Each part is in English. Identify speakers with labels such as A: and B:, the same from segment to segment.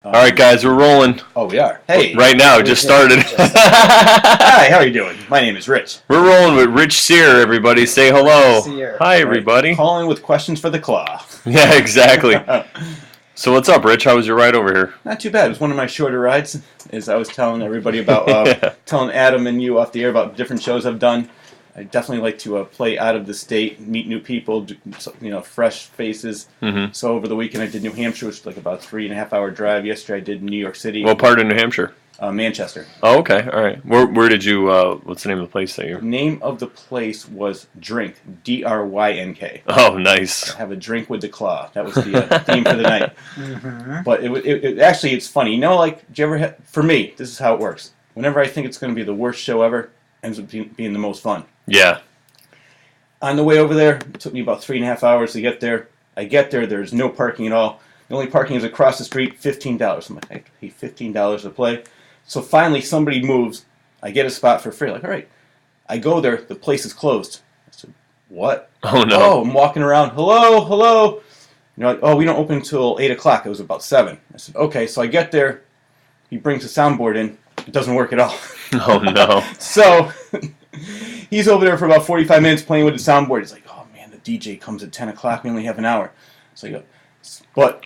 A: All right, guys, we're rolling.
B: Oh, we are. Hey.
A: Right now, it just started.
B: Hi, how are you doing? My name is Rich.
A: We're rolling with Rich Sear, everybody. Say hello.
C: Sear.
A: Hi, everybody.
B: Right. Calling with questions for the claw.
A: Yeah, exactly. So what's up, Rich? How was your ride over here?
B: Not too bad. It was one of my shorter rides, as I was telling everybody about, telling Adam and you off the air about different shows I've done. I definitely like to play out of the state, meet new people, fresh faces.
A: Mm-hmm.
B: So over the weekend I did New Hampshire, which was like about 3.5 hour drive. Yesterday I did New York City.
A: What part of New Hampshire?
B: Manchester.
A: Oh, okay. All right. Where did you, what's the name of the place that you're?
B: Name of the place was Drink, D-R-Y-N-K.
A: Oh, nice.
B: Have a drink with the claw. That was the theme for the night.
C: Mm-hmm.
B: But it actually, it's funny. You know, like, do you ever for me, this is how it works. Whenever I think it's going to be the worst show ever, ends up being the most fun.
A: Yeah.
B: On the way over there, it took me about 3.5 hours to get there. I get there, there's no parking at all. The only parking is across the street, $15. I'm like, I have to pay $15 to play. So finally, somebody moves. I get a spot for free. Like, all right. I go there, the place is closed. I said, what?
A: Oh, no.
B: Oh, I'm walking around. Hello, hello. And they're like, oh, we don't open until 8 o'clock. It was about 7. I said, okay. So I get there. He brings the soundboard in. It doesn't work at all.
A: Oh, no.
B: So he's over there for about 45 minutes playing with the soundboard. He's like, oh, man, the DJ comes at 10 o'clock. We only have an hour. So but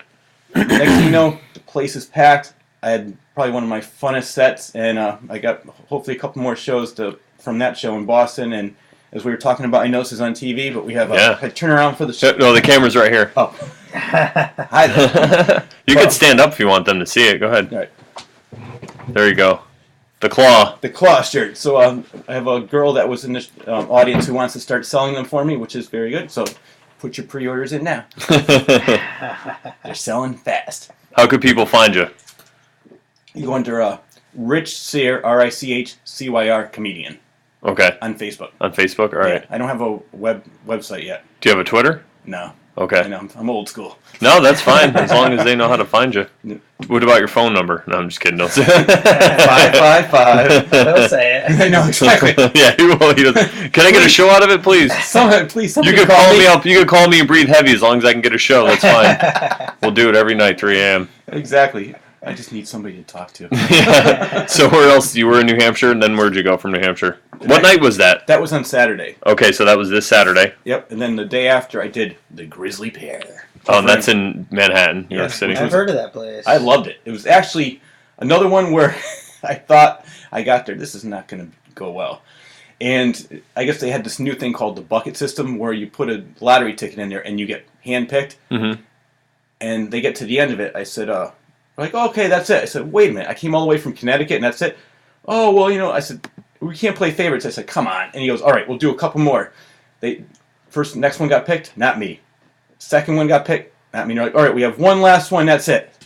B: next thing you know, the place is packed. I had probably one of my funnest sets, and I got hopefully a couple more shows from that show in Boston. And as we were talking about, I know this is on TV, but we have a turnaround for the show.
A: No, the camera's right here.
B: Oh. Hi there.
A: You could stand up if you want them to see it. Go ahead.
B: All right.
A: There you go. The claw.
B: The claw shirt. So I have a girl that was in the audience who wants to start selling them for me, which is very good. So put your pre-orders in now. They're selling fast.
A: How could people find you?
B: You go under Rich Sear, R-I-C-H-C-Y-R, comedian.
A: Okay.
B: On Facebook.
A: On Facebook? All right.
B: Yeah, I don't have a website yet.
A: Do you have a Twitter?
B: No.
A: Okay.
B: I know, I'm old school.
A: No, that's fine, as long as they know how to find you. What about your phone number? No, I'm just kidding. Don't say it.
B: 555.
C: Don't say it.
B: I know, exactly.
A: Yeah, he doesn't. Can I get a show out of it, please?
B: Please,
A: You can call me up. You can call me and breathe heavy as long as I can get a show. That's fine. We'll do it every night, 3 a.m.
B: Exactly. I just need somebody to talk to.
A: Yeah. So where else? You were in New Hampshire, and then where'd you go from New Hampshire? What night was that?
B: That was on Saturday.
A: Okay, so that was this Saturday.
B: Yep, and then the day after I did the Grizzly Pear.
A: Oh, and that's in Manhattan, New York
B: Yeah.
A: City.
C: I've heard of that place.
B: I loved it. It was actually another one where I thought I got there, this is not going to go well. And I guess they had this new thing called the bucket system where you put a lottery ticket in there and you get handpicked.
A: Mm-hmm.
B: And they get to the end of it. I said, like, okay, that's it. I said, wait a minute. I came all the way from Connecticut and that's it. Oh, well, I said, we can't play favorites. I said, come on. And he goes, all right, we'll do a couple more. Next one got picked, not me. Second one got picked, not me. They're like, all right, we have one last one, that's it.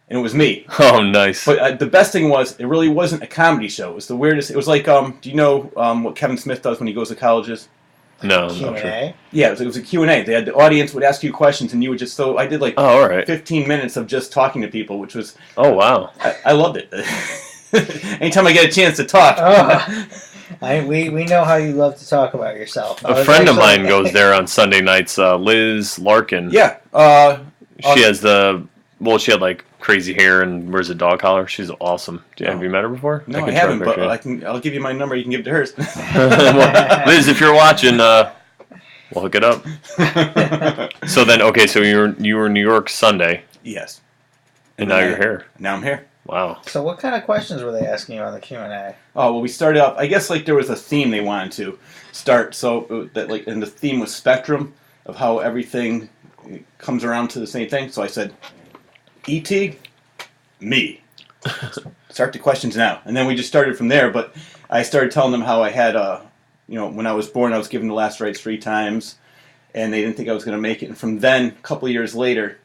B: And it was me.
A: Oh, nice.
B: But the best thing was, it really wasn't a comedy show. It was the weirdest. It was like, do you know what Kevin Smith does when he goes to colleges?
A: No,
C: Q&A?
A: not sure.
B: Yeah, it was a Q&A. They had the audience would ask you questions, and you would just I did like
A: all right.
B: 15 minutes of just talking to people, which was...
A: Oh, wow.
B: I loved it. Anytime I get a chance to talk.
C: We know how you love to talk about yourself.
A: A friend of mine goes there on Sunday nights, Liz Larkin.
B: Yeah.
A: She has she had like crazy hair and wears a dog collar. She's awesome. Have you met her before?
B: No, I haven't, but I'll give you my number. You can give it to hers.
A: Well, Liz, if you're watching, we'll hook it up. So then, okay, so you were in New York Sunday.
B: Yes.
A: And now you're here.
B: Now I'm here.
A: Wow.
C: So what kind of questions were they asking you on the Q&A?
B: Oh, well, we started off, I guess like there was a theme they wanted to start. So that and the theme was spectrum of how everything comes around to the same thing. So I said, E.T., me. Start the questions now. And then we just started from there. But I started telling them how I had, when I was born, I was given the last rites 3 times. And they didn't think I was going to make it. And from then, a couple of years later,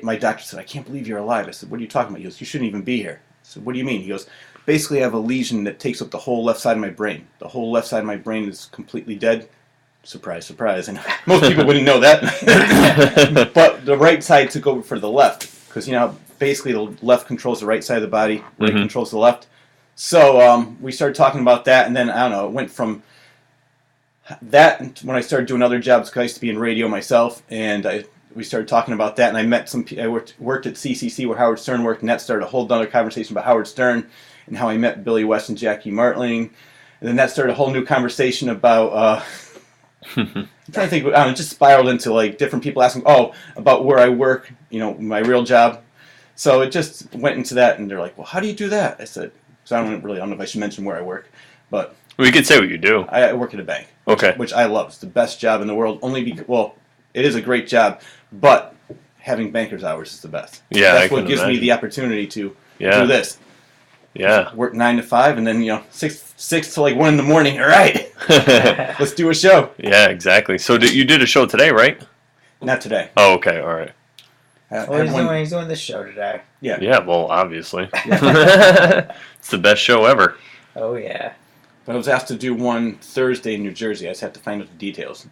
B: my doctor said, I can't believe you're alive. I said, what are you talking about? He goes, you shouldn't even be here. I said, what do you mean? He goes, basically I have a lesion that takes up the whole left side of my brain. The whole left side of my brain is completely dead. Surprise, surprise. And most people wouldn't know that. But the right side took over for the left. Because, basically the left controls the right side of the body, right controls the left. So we started talking about that, and then, I don't know, it went from that when I started doing other jobs, because I used to be in radio myself, and I we started talking about that, and I met I worked at CCC where Howard Stern worked, and that started a whole other conversation about Howard Stern and how I met Billy West and Jackie Martling. And then that started a whole new conversation about, I'm trying to think, it just spiraled into like different people asking, about where I work, my real job. So it just went into that, and they're like, well, how do you do that? I said, so I don't know if I should mention where I work, but.
A: We could say what you do.
B: I work at a bank.
A: Okay.
B: Which I love. It's the best job in the world, only because, it is a great job, but having banker's hours is the best.
A: Yeah,
B: That's what gives me the opportunity to do this.
A: Yeah.
B: Work 9 to 5, and then 6 to like 1 in the morning. All right, let's do a show.
A: Yeah, exactly. So you did a show today, right?
B: Not today.
A: Oh, okay, all right.
C: He's doing this show today.
B: Yeah.
A: Yeah, well, obviously. It's the best show ever.
C: Oh yeah.
B: But I was asked to do one Thursday in New Jersey. I just have to find out the details.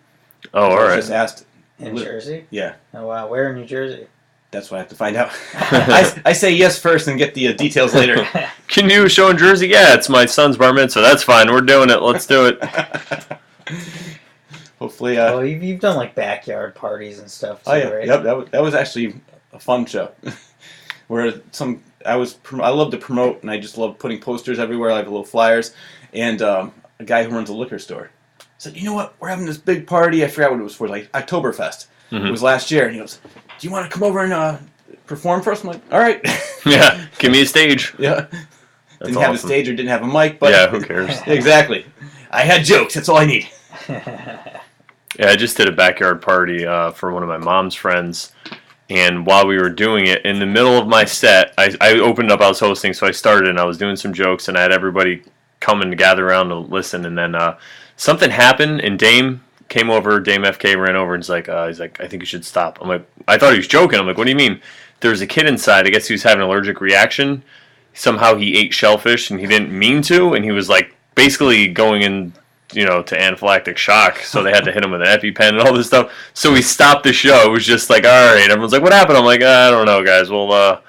A: Oh, all
B: I
A: right.
B: was just asked.
C: In Jersey?
B: Yeah.
C: Oh wow, where in New Jersey?
B: That's what I have to find out. I say yes first and get the details later.
A: Can you do a show in Jersey? Yeah, it's my son's bar mitzvah. That's fine. We're doing it. Let's do it.
B: Hopefully.
C: Well, you've done like backyard parties and stuff too, right?
B: Yep. That was actually a fun show. Where I love to promote, and I just love putting posters everywhere. I have little flyers, and a guy who runs a liquor store said, "You know what? We're having this big party. I forgot what it was for, like Oktoberfest.
A: Mm-hmm.
B: It was last year." And he goes, "Do you want to come over and perform for us?" I'm like, "All right."
A: Yeah, give me a stage.
B: Yeah.
A: That's
B: Didn't have a stage or didn't have a mic, but
A: yeah, who cares?
B: Exactly. I had jokes. That's all I need.
A: Yeah, I just did a backyard party for one of my mom's friends, and while we were doing it, in the middle of my set, I opened up. I was hosting, so I started, and I was doing some jokes, and I had everybody come and gather around to listen, and then something happened, and Dame came over. Dame FK ran over, and he's like, I think you should stop. I'm like, I thought he was joking. I'm like, what do you mean? There's a kid inside. I guess he was having an allergic reaction. Somehow he ate shellfish, and he didn't mean to, and he was like basically going in, to anaphylactic shock. So they had to hit him with an EpiPen and all this stuff. So we stopped the show. It was just like, all right. Everyone's like, what happened? I'm like, I don't know, guys. Well,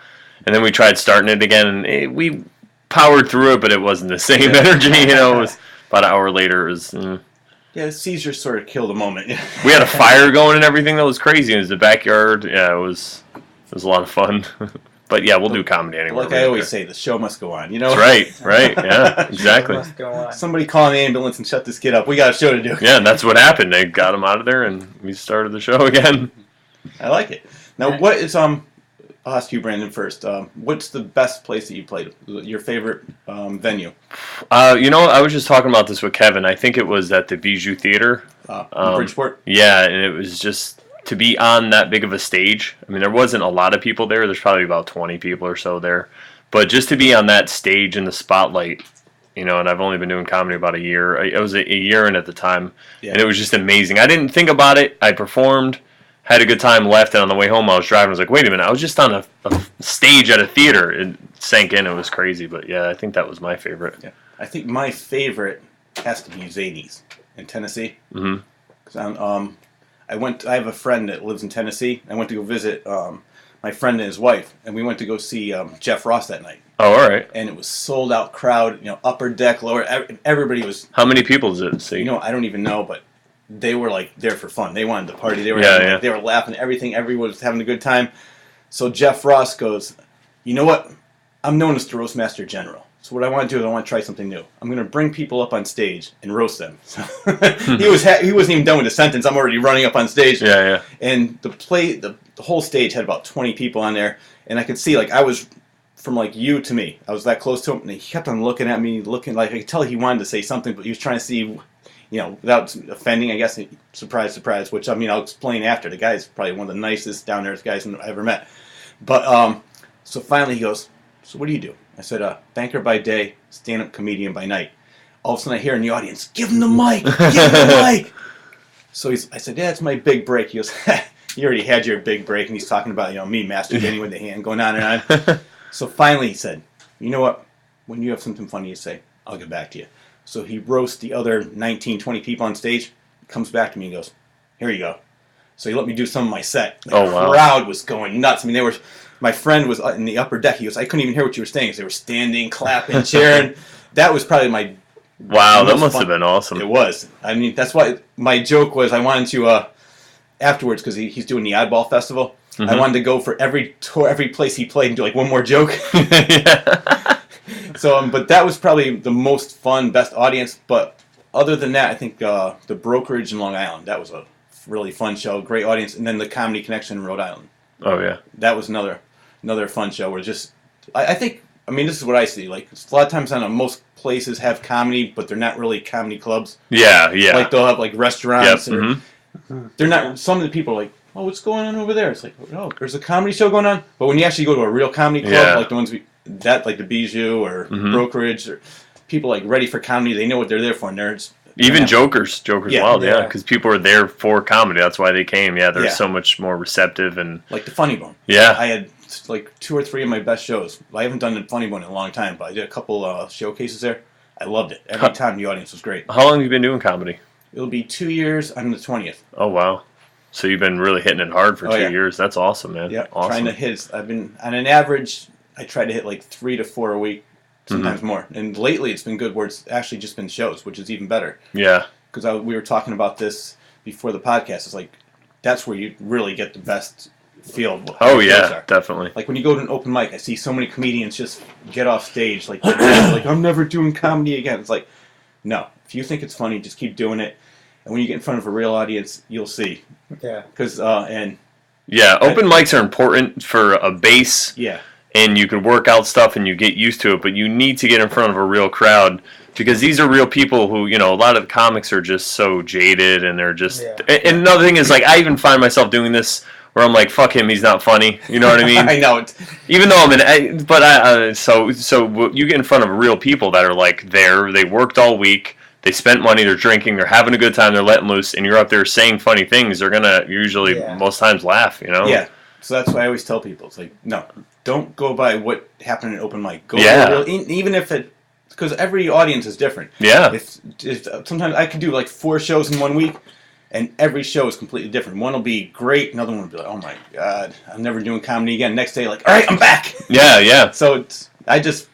A: and then we tried starting it again, and we powered through it, but it wasn't the same energy. It was about an hour later. It was.
B: Yeah, seizure sort of killed the moment.
A: We had a fire going and everything. That was crazy. It was the backyard. Yeah, it was a lot of fun. But yeah, we'll do comedy anywhere.
B: Like I always say, the show must go on.
A: That's right. Yeah, exactly.
C: Must go on.
B: Somebody call an ambulance and shut this kid up. We got a show to do.
A: Yeah, and that's what happened. They got him out of there, and we started the show again.
B: I like it. Now, what is I'll ask you, Brandon, first. What's the best place that you played? Your favorite venue?
A: I was just talking about this with Kevin. I think it was at the Bijou Theater.
B: In Bridgeport?
A: Yeah, and it was just to be on that big of a stage. I mean, there wasn't a lot of people there. There's probably about 20 people or so there. But just to be on that stage in the spotlight, and I've only been doing comedy about a year. I was a year in at the time, and it was just amazing. I didn't think about it. I performed, had a good time, left, and on the way home I was driving. I was like, wait a minute, I was just on a stage at a theater. It sank in. It was crazy. But, yeah, I think that was my favorite.
B: Yeah. I think my favorite has to be Zanies in Tennessee.
A: Mm-hmm.
B: 'Cause I have a friend that lives in Tennessee. I went to go visit my friend and his wife, and we went to go see Jeff Ross that night.
A: Oh, all right.
B: And it was sold out crowd, upper deck, lower. Everybody was.
A: How many people did it see?
B: I don't even know, but they were like there for fun. They wanted to party. They were they were laughing. Everything. Everyone was having a good time. So Jeff Ross goes, you know what? I'm known as the roast master general. So what I want to do is I want to try something new. I'm going to bring people up on stage and roast them. So he wasn't even done with the sentence. I'm already running up on stage.
A: Yeah.
B: And the whole stage had about 20 people on there, and I could see I was from you to me. I was that close to him, and he kept on looking at me, looking like I could tell he wanted to say something, but he was trying to see, without offending. I guess surprise, surprise. Which I'll explain after. The guy's probably one of the nicest down there guys I ever met. But so finally he goes, so what do you do? I said, banker by day, stand-up comedian by night. All of a sudden I hear in the audience, give him the mic! Give him the mic! So I said, yeah, it's my big break. He goes, you already had your big break. And he's talking about, me masturbating with the hand, going on and on. So finally he said, you know what? When you have something funny to say, I'll get back to you. So he roasts the other 19, 20 people on stage, comes back to me and goes, here you go. So he let me do some of my set. The crowd was going nuts. I mean, my friend was in the upper deck. He goes, I couldn't even hear what you were saying. They were standing, clapping, cheering. That was probably my...
A: Wow, that must have been awesome.
B: It was. I mean, that's why my joke was I wanted to afterwards because he's doing the Oddball Festival.
A: Mhm.
B: I wanted to go for every tour, every place he played, and do like one more joke.
A: Yeah.
B: So, but that was probably the most fun, best audience. But other than that, I think the Brokerage in Long Island, that was a really fun show, great audience, and then the Comedy Connection in Rhode Island.
A: Oh yeah.
B: That was another fun show. Where just I think. I mean, this is what I see. Like, a lot of times, I know most places have comedy, but they're not really comedy clubs.
A: Yeah.
B: Like, they'll have, like, restaurants.
A: Yep.
B: Or,
A: Mm-hmm.
B: they're not. Some of the people are like, oh, what's going on over there? It's like, oh, there's a comedy show going on. But when you actually go to a real comedy club, like the ones like the Bijou or Brokerage, or people, like, ready for comedy, they know what they're there for. And they're
A: Even Joker's Wild,
C: yeah.
A: because people are there for comedy. That's why they came. Yeah, they're so much more receptive and
B: like the Funny Bone.
A: Yeah.
B: I had like 2 or 3 of my best shows. I haven't done the Funny Bone in a long time, but I did a couple showcases there. I loved it. Every time the audience was great.
A: How long have you been doing comedy?
B: It'll be 2 years on the 20th.
A: Oh wow! So you've been really hitting it hard for 2 years. That's awesome, man.
B: Yeah,
A: awesome.
B: trying to hit. I've been on an average. I try to hit like 3 to 4 a week, sometimes more. And lately, it's been good where it's actually just been shows, which is even better.
A: Yeah.
B: Because we were talking about this before the podcast. It's like that's where you really get the best feel of how
A: Oh
B: shows
A: yeah,
B: are.
A: definitely.
B: Like when you go to an open mic, I see so many comedians just get off stage like I'm never doing comedy again. It's like, no, if you think it's funny, just keep doing it. And when you get in front of a real audience, you'll see.
C: Yeah.
B: Because
A: open mics are important for a base.
B: Yeah.
A: And you can work out stuff and you get used to it, but you need to get in front of a real crowd because these are real people who, a lot of the comics are just so jaded and they're just. Yeah. And another thing is, like, I even find myself doing this where I'm like, fuck him, he's not funny. You know what I mean?
B: I know it.
A: Even though so you get in front of real people that are like they worked all week, they spent money, they're drinking, they're having a good time, they're letting loose, and you're up there saying funny things. They're gonna usually most times laugh.
B: Yeah. So that's why I always tell people, it's like, no, don't go by what happened in open mic. Go even if it. Because every audience is different.
A: Yeah.
B: If sometimes I could do like 4 shows in 1 week, and every show is completely different. One will be great, another one will be like, oh my god, I'm never doing comedy again. Next day, like, all right, I'm back.
A: Yeah.
B: So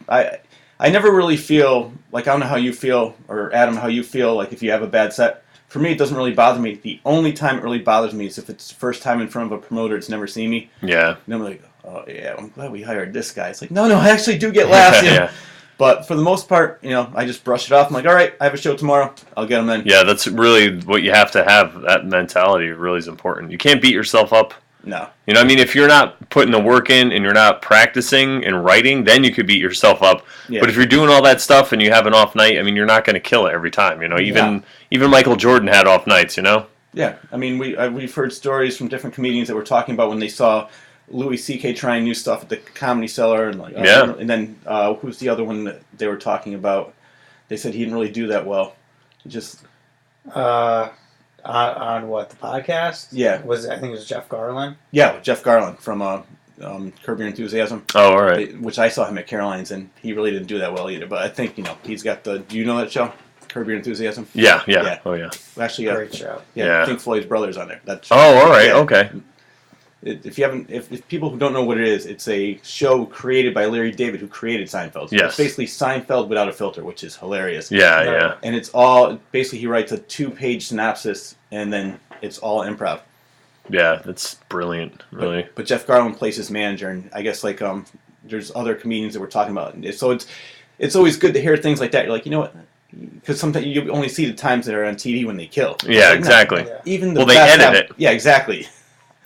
B: I never really feel like, I don't know how you feel, or Adam, how you feel like if you have a bad set. For me, it doesn't really bother me. The only time it really bothers me is if it's the first time in front of a promoter that's never seen me.
A: Yeah.
B: And I'm like, oh yeah, I'm glad we hired this guy. It's like, no, I actually do get laughs.
A: Yeah.
B: But for the most part, I just brush it off. I'm like, all right, I have a show tomorrow. I'll get them then.
A: Yeah, that's really what you have to have. That mentality really is important. You can't beat yourself up.
B: No.
A: You know what I mean? If you're not putting the work in and you're not practicing and writing, then you could beat yourself up. Yeah. But if you're doing all that stuff and you have an off night, I mean, you're not going to kill it every time. Even Michael Jordan had off nights,
B: Yeah. I mean, we've heard stories from different comedians that were talking about when they saw Louis C.K. trying new stuff at the Comedy Cellar, and like, and then who's the other one that they were talking about? They said he didn't really do that well. Just
C: on what, the podcast?
B: Yeah,
C: I think it was Jeff Garland.
B: Yeah, Jeff Garland from Curb Your Enthusiasm.
A: Oh, all right.
B: Which I saw him at Caroline's, and he really didn't do that well either. But I think he's got the. Do you know that show? Curb Your Enthusiasm.
A: Yeah. Oh yeah.
B: Actually,
C: great show.
B: Yeah, Pink Floyd's brother's on there. That show.
A: Oh, all right. Okay.
B: If people who don't know what it is, it's a show created by Larry David, who created Seinfeld. So it's basically Seinfeld without a filter, which is hilarious.
A: Yeah.
B: And it's all basically he writes a 2-page synopsis, and then it's all improv.
A: Yeah, that's brilliant, really.
B: But Jeff Garland plays his manager, and I guess like there's other comedians that we're talking about. So it's always good to hear things like that. You're like, you know what? Because sometimes you only see the times that are on TV when they kill.
A: Yeah,
B: like,
A: exactly.
B: No, even
A: they edit it.
B: Yeah, exactly.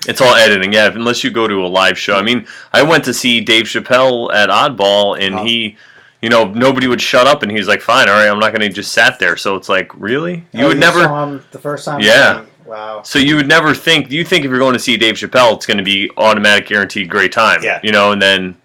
A: It's all editing, yeah, unless you go to a live show. I mean, I went to see Dave Chappelle at Oddball, and he, nobody would shut up, and he's like, fine, all right, I'm not going to just sat there. So it's like, really? You would never...
C: saw him the first time?
A: Yeah.
C: Wow.
A: So you would never think... You think if you're going to see Dave Chappelle, it's going to be automatic, guaranteed, great time.
B: Yeah.
A: And then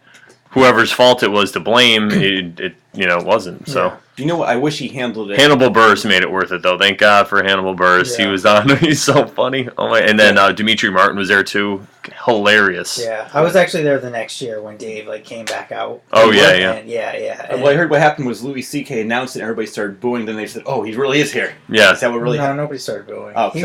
A: whoever's fault it was to blame, it wasn't, so...
C: Yeah.
B: You know what? I wish he handled it.
A: Hannibal Buress made it worth it, though. Thank God for Hannibal Buress.
C: Yeah.
A: He was on. He's so funny. Oh my! And then Dimitri Martin was there too. Hilarious.
C: Yeah, I was actually there the next year when Dave came back out.
A: Oh yeah.
C: And
B: what I heard what happened was Louis C.K. announced it, and everybody started booing. Then they said, "Oh, he really is here."
A: Yeah.
B: Is that what really?
C: No, nobody started booing.
B: Oh,
C: he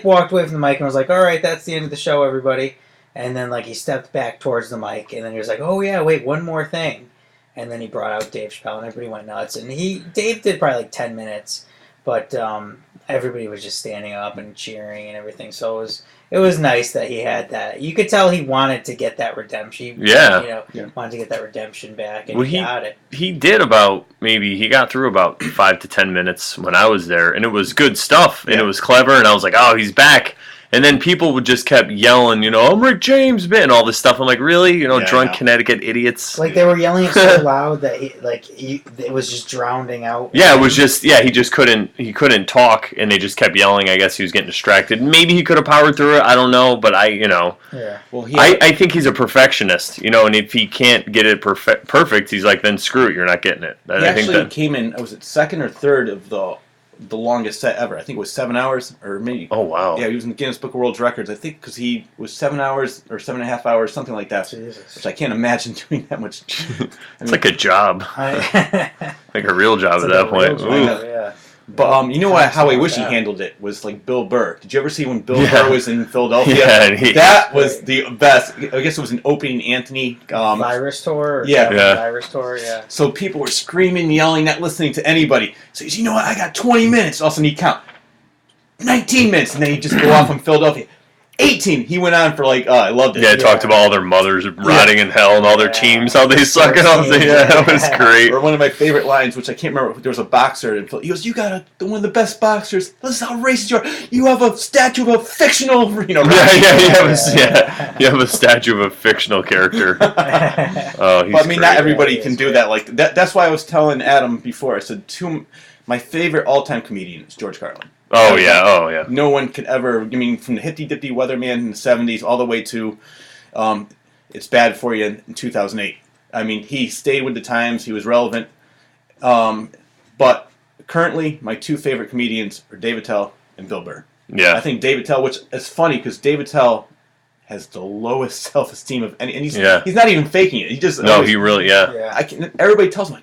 C: walked away from the mic and was like, "All right, that's the end of the show, everybody." And then he stepped back towards the mic, and then he was like, "Oh yeah, wait, one more thing." And then he brought out Dave Chappelle, and everybody went nuts. And Dave did probably 10 minutes, but I everybody was just standing up and cheering and everything. So it was nice that he had that. You could tell he wanted to get that redemption. Wanted to get that redemption back, and he got it.
A: He did he got through about 5 to 10 minutes when I was there, and it was good stuff, and it was clever, and I was like, oh, he's back. And then people would just kept yelling, I'm Rick James, man, and all this stuff. I'm like, really? Drunk Connecticut idiots.
C: Like, they were yelling it so loud that it was just drowning out.
A: Yeah, it was just, he just couldn't talk, and they just kept yelling. I guess he was getting distracted. Maybe he could have powered through it. I don't know, but
C: Yeah.
A: Well, I think he's a perfectionist, and if he can't get it perfect, he's like, then screw it, you're not getting it.
B: I think came in, was it second or third of the longest set ever? I think it was 7 hours, or maybe.
A: Oh wow!
B: Yeah, he was in the Guinness Book of World Records. I think because he was 7 hours or 7.5 hours, something like that.
C: Jesus.
B: Which I can't imagine doing that much.
A: It's like a job, like a real job at that point.
C: Yeah.
B: But how I wish he handled it was like Bill Burr. Did you ever see when Bill Burr was in Philadelphia?
A: Yeah,
B: that was the best. I guess it was an opening Anthony
C: virus tour. Virus tour. Yeah. So
B: people were screaming, yelling, not listening to anybody. So you know what? I got 20 minutes. All of a sudden he'd count 19 minutes, and then he'd just go off from Philadelphia. 18. He went on for I loved it.
A: Yeah, talked about all their mothers rotting in hell and all their teams, how they suck it up. Yeah, that was great.
B: Or one of my favorite lines, which I can't remember. There was a boxer, and he goes, "You got one of the best boxers. Listen how racist you are. You have a statue of a fictional, You
A: have a statue of a fictional character. Oh, he's
B: great. Not everybody can do that. Like that's why I was telling Adam before. I said, my favorite all-time comedian is George Carlin.
A: Oh yeah.
B: No one could ever. From the Hippy Dippy Weatherman in the '70s all the way to It's Bad for You in 2008. He stayed with the times. He was relevant. But currently, my two favorite comedians are Dave Attell and Bill Burr.
A: Yeah.
B: I think Dave Attell, which is funny because Dave Attell has the lowest self-esteem of any, and he's not even faking it. He just
A: he really
B: everybody tells him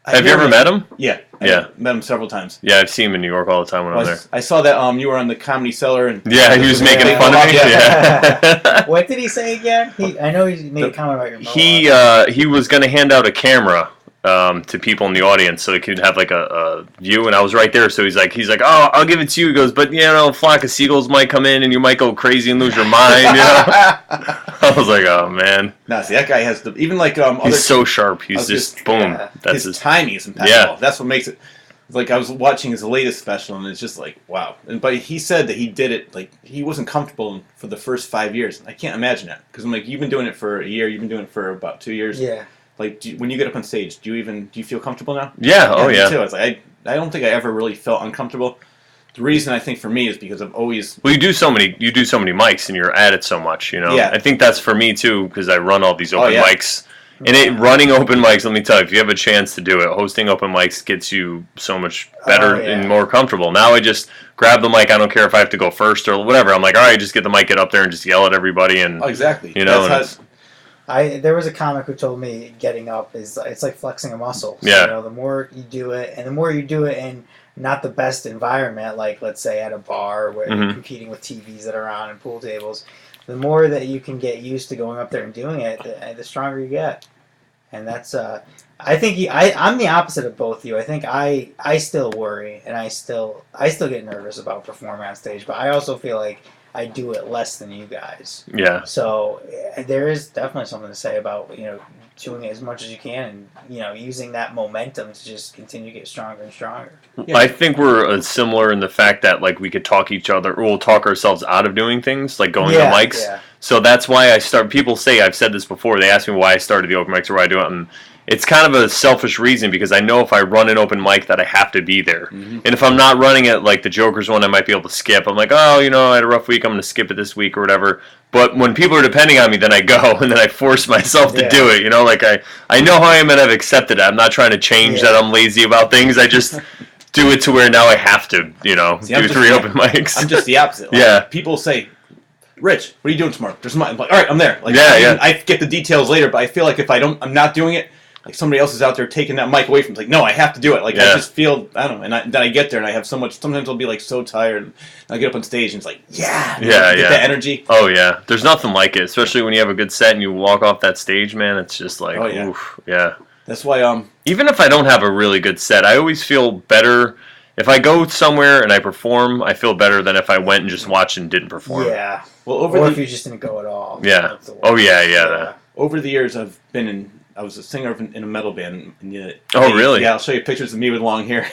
A: Have you ever met him?
B: Yeah. I met him several times.
A: Yeah, I've seen him in New York all the time when I'm there.
B: I saw that you were on the Comedy Cellar. And
A: he was making fun of me. Yeah.
C: What did he say again? I know he made a comment about your mohawk.
A: He was going to hand out a camera to people in the audience so they could have like a view, and I was right there, so he's like, oh, I'll give it to you. He goes, but a flock of seagulls might come in and you might go crazy and lose your mind. I was like, oh man.
B: No, see, that guy has even
A: he's so sharp. He's just boom. That's
B: his timing is impeccable. Yeah. That's what makes it. Like I was watching his latest special, and it's just like wow. But he said that he did it he wasn't comfortable for the first 5 years. I can't imagine that because I'm like, you've been doing it for a year. You've been doing it for about 2 years.
C: Yeah.
B: Like when you get up on stage, do you feel comfortable now?
A: Yeah. Oh yeah.
B: Me too. It's like I don't think I ever really felt uncomfortable. The reason I think for me is because I've always
A: you do so many mics and you're at it so much.
B: Yeah.
A: I think that's for me too because I run all these open mics. And running open mics, let me tell you, if you have a chance to do it, hosting open mics gets you so much better and more comfortable. Now I just grab the mic. I don't care if I have to go first or whatever. I'm like, all right, just get the mic, get up there, and just yell at everybody. And
B: exactly.
C: There was a comic who told me getting up it's like flexing a muscle. So,
A: yeah.
C: The more you do it, and the more you do it in not the best environment, like let's say at a bar where you're competing with TVs that are on and pool tables, the more that you can get used to going up there and doing it, the stronger you get. And that's I think I'm the opposite of both of you. I think I still worry and I still get nervous about performing on stage, but I also feel like I do it less than you guys.
A: Yeah.
C: So there is definitely something to say about doing it as much as you can and using that momentum to just continue to get stronger and stronger.
A: Yeah. I think we're similar in the fact that we could talk we'll talk ourselves out of doing things like going to mics. Yeah. So that's why people say, I've said this before, they ask me why I started the open mics or why I do it, and it's kind of a selfish reason because I know if I run an open mic that I have to be there. Mm-hmm. And if I'm not running it like the Joker's one, I might be able to skip. I'm like, I had a rough week, I'm going to skip it this week or whatever. But when people are depending on me, then I go and then I force myself to do it. I know how I am and I've accepted it. I'm not trying to change that I'm lazy about things. I just do it to where now I have to, do 3 open mics.
B: I'm just the opposite. People say, Rich, what are you doing tomorrow? I'm like, all right, I'm there. I get the details later, but I feel like if I'm not doing it, like somebody else is out there taking that mic away from me. Like, no, I have to do it. I just feel, I don't know. And then I get there and I have so much, sometimes I'll be so tired. And I get up on stage and it's like, get that energy.
A: Oh, yeah. There's nothing like it, especially when you have a good set and you walk off that stage, man. It's just like, oof, yeah.
B: That's why,
A: even if I don't have a really good set, I always feel better if I go somewhere and I perform, I feel better than if I went and just watched and didn't perform.
C: Yeah.
B: Well,
C: Or if you just didn't go at all.
A: Yeah.
C: That's the worst.
A: Oh yeah.
B: over the years, I was a singer in a metal band.
A: Oh, really?
B: Yeah, I'll show you pictures of me with long hair.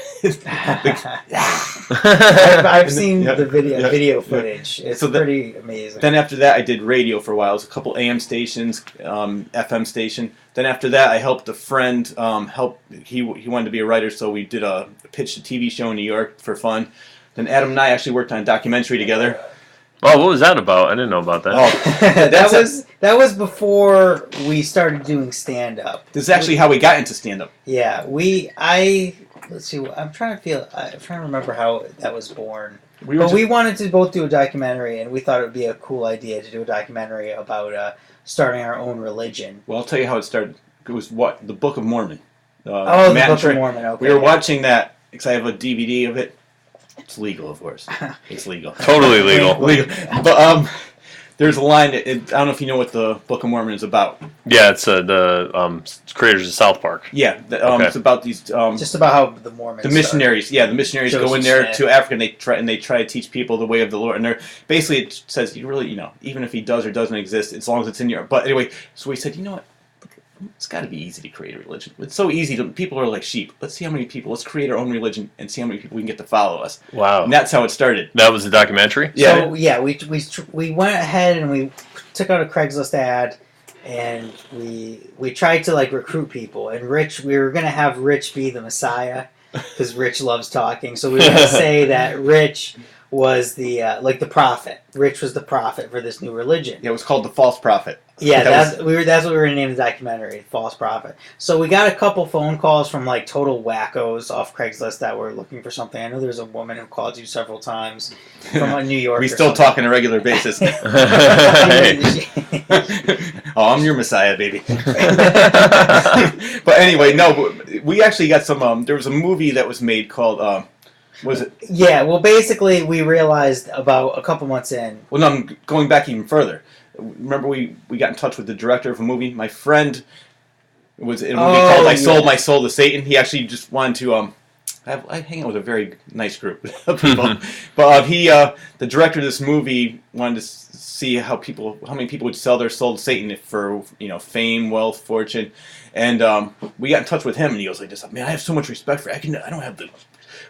C: I've seen the video footage. It's pretty amazing.
B: Then after that, I did radio for a while. It was a couple AM stations, FM station. Then after that, I helped a friend. He wanted to be a writer, so we did pitched a TV show in New York for fun. Then Adam and I actually worked on a documentary together.
A: Oh, what was that about? I didn't know about that.
B: Oh,
C: that was before we started doing stand up.
B: This is actually how we got into stand up.
C: Yeah, let's see. I'm trying to remember how that was born. We wanted to both do a documentary, and we thought it would be a cool idea to do a documentary about starting our own religion.
B: Well, I'll tell you how it started. It was the Book of Mormon.
C: The Book of Mormon. Okay.
B: We were watching that because I have a DVD of it. It's legal, of course. It's legal.
A: Totally legal.
B: But there's a line. I don't know if you know what the Book of Mormon is about.
A: Yeah, it's the creators of South Park.
B: Yeah, it's about these.
C: Just about how the Mormons.
B: The missionaries.
C: Started.
B: Yeah, the missionaries go in there to Africa and they try to teach people the way of the Lord. And they're basically it says you really even if he does or doesn't exist, as long as it's in your. But anyway, so we said, you know what? It's got to be easy to create a religion. It's so easy. People are like sheep. Let's see how many people. Let's create our own religion and see how many people we can get to follow us.
A: Wow.
B: And that's how it started.
A: That was the documentary?
C: Yeah. So, yeah, we went ahead and we took out a Craigslist ad and we tried to recruit people. And we were going to have Rich be the Messiah because Rich loves talking. So we were going to say that Rich was the the prophet. Rich was the prophet for this new religion.
B: Yeah, it was called the False Prophet.
C: Yeah, that's what we were going to name the documentary, False Prophet. So we got a couple phone calls from total wackos off Craigslist that were looking for something. I know there's a woman who called you several times from New York.
B: We still talk on a regular basis. Oh, I'm your Messiah, baby. But anyway, no, we actually got some. There was a movie that was made called. Was it?
C: Yeah. Well, basically, we realized about a couple months in.
B: Well, no, I'm going back even further. Remember, we got in touch with the director of a movie. My friend was in a movie called "I Sold My Soul to Satan." He actually just wanted to. I hang out with a very nice group of people, but the director of this movie wanted to see how many people would sell their soul to Satan for fame, wealth, fortune, and we got in touch with him, and he was like, "Man, I have so much respect for you. I don't have the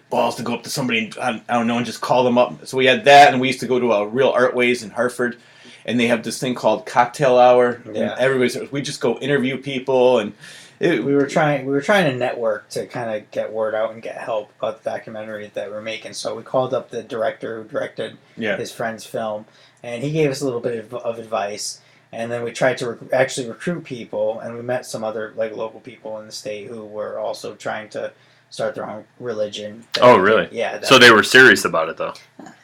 B: balls to go up to somebody and I don't know and just call them up." So we had that, and we used to go to a Real Artways in Hartford. And they have this thing called Cocktail Hour.
C: Yeah.
B: And we just go interview people, and
C: we were trying to network to kind of get word out and get help about the documentary that we're making. So we called up the director who directed his friend's film, and he gave us a little bit of advice. And then we tried to actually recruit people, and we met some other local people in the state who were also trying to start their own religion.
A: Oh, really?
C: Yeah.
A: So they were serious about it, though.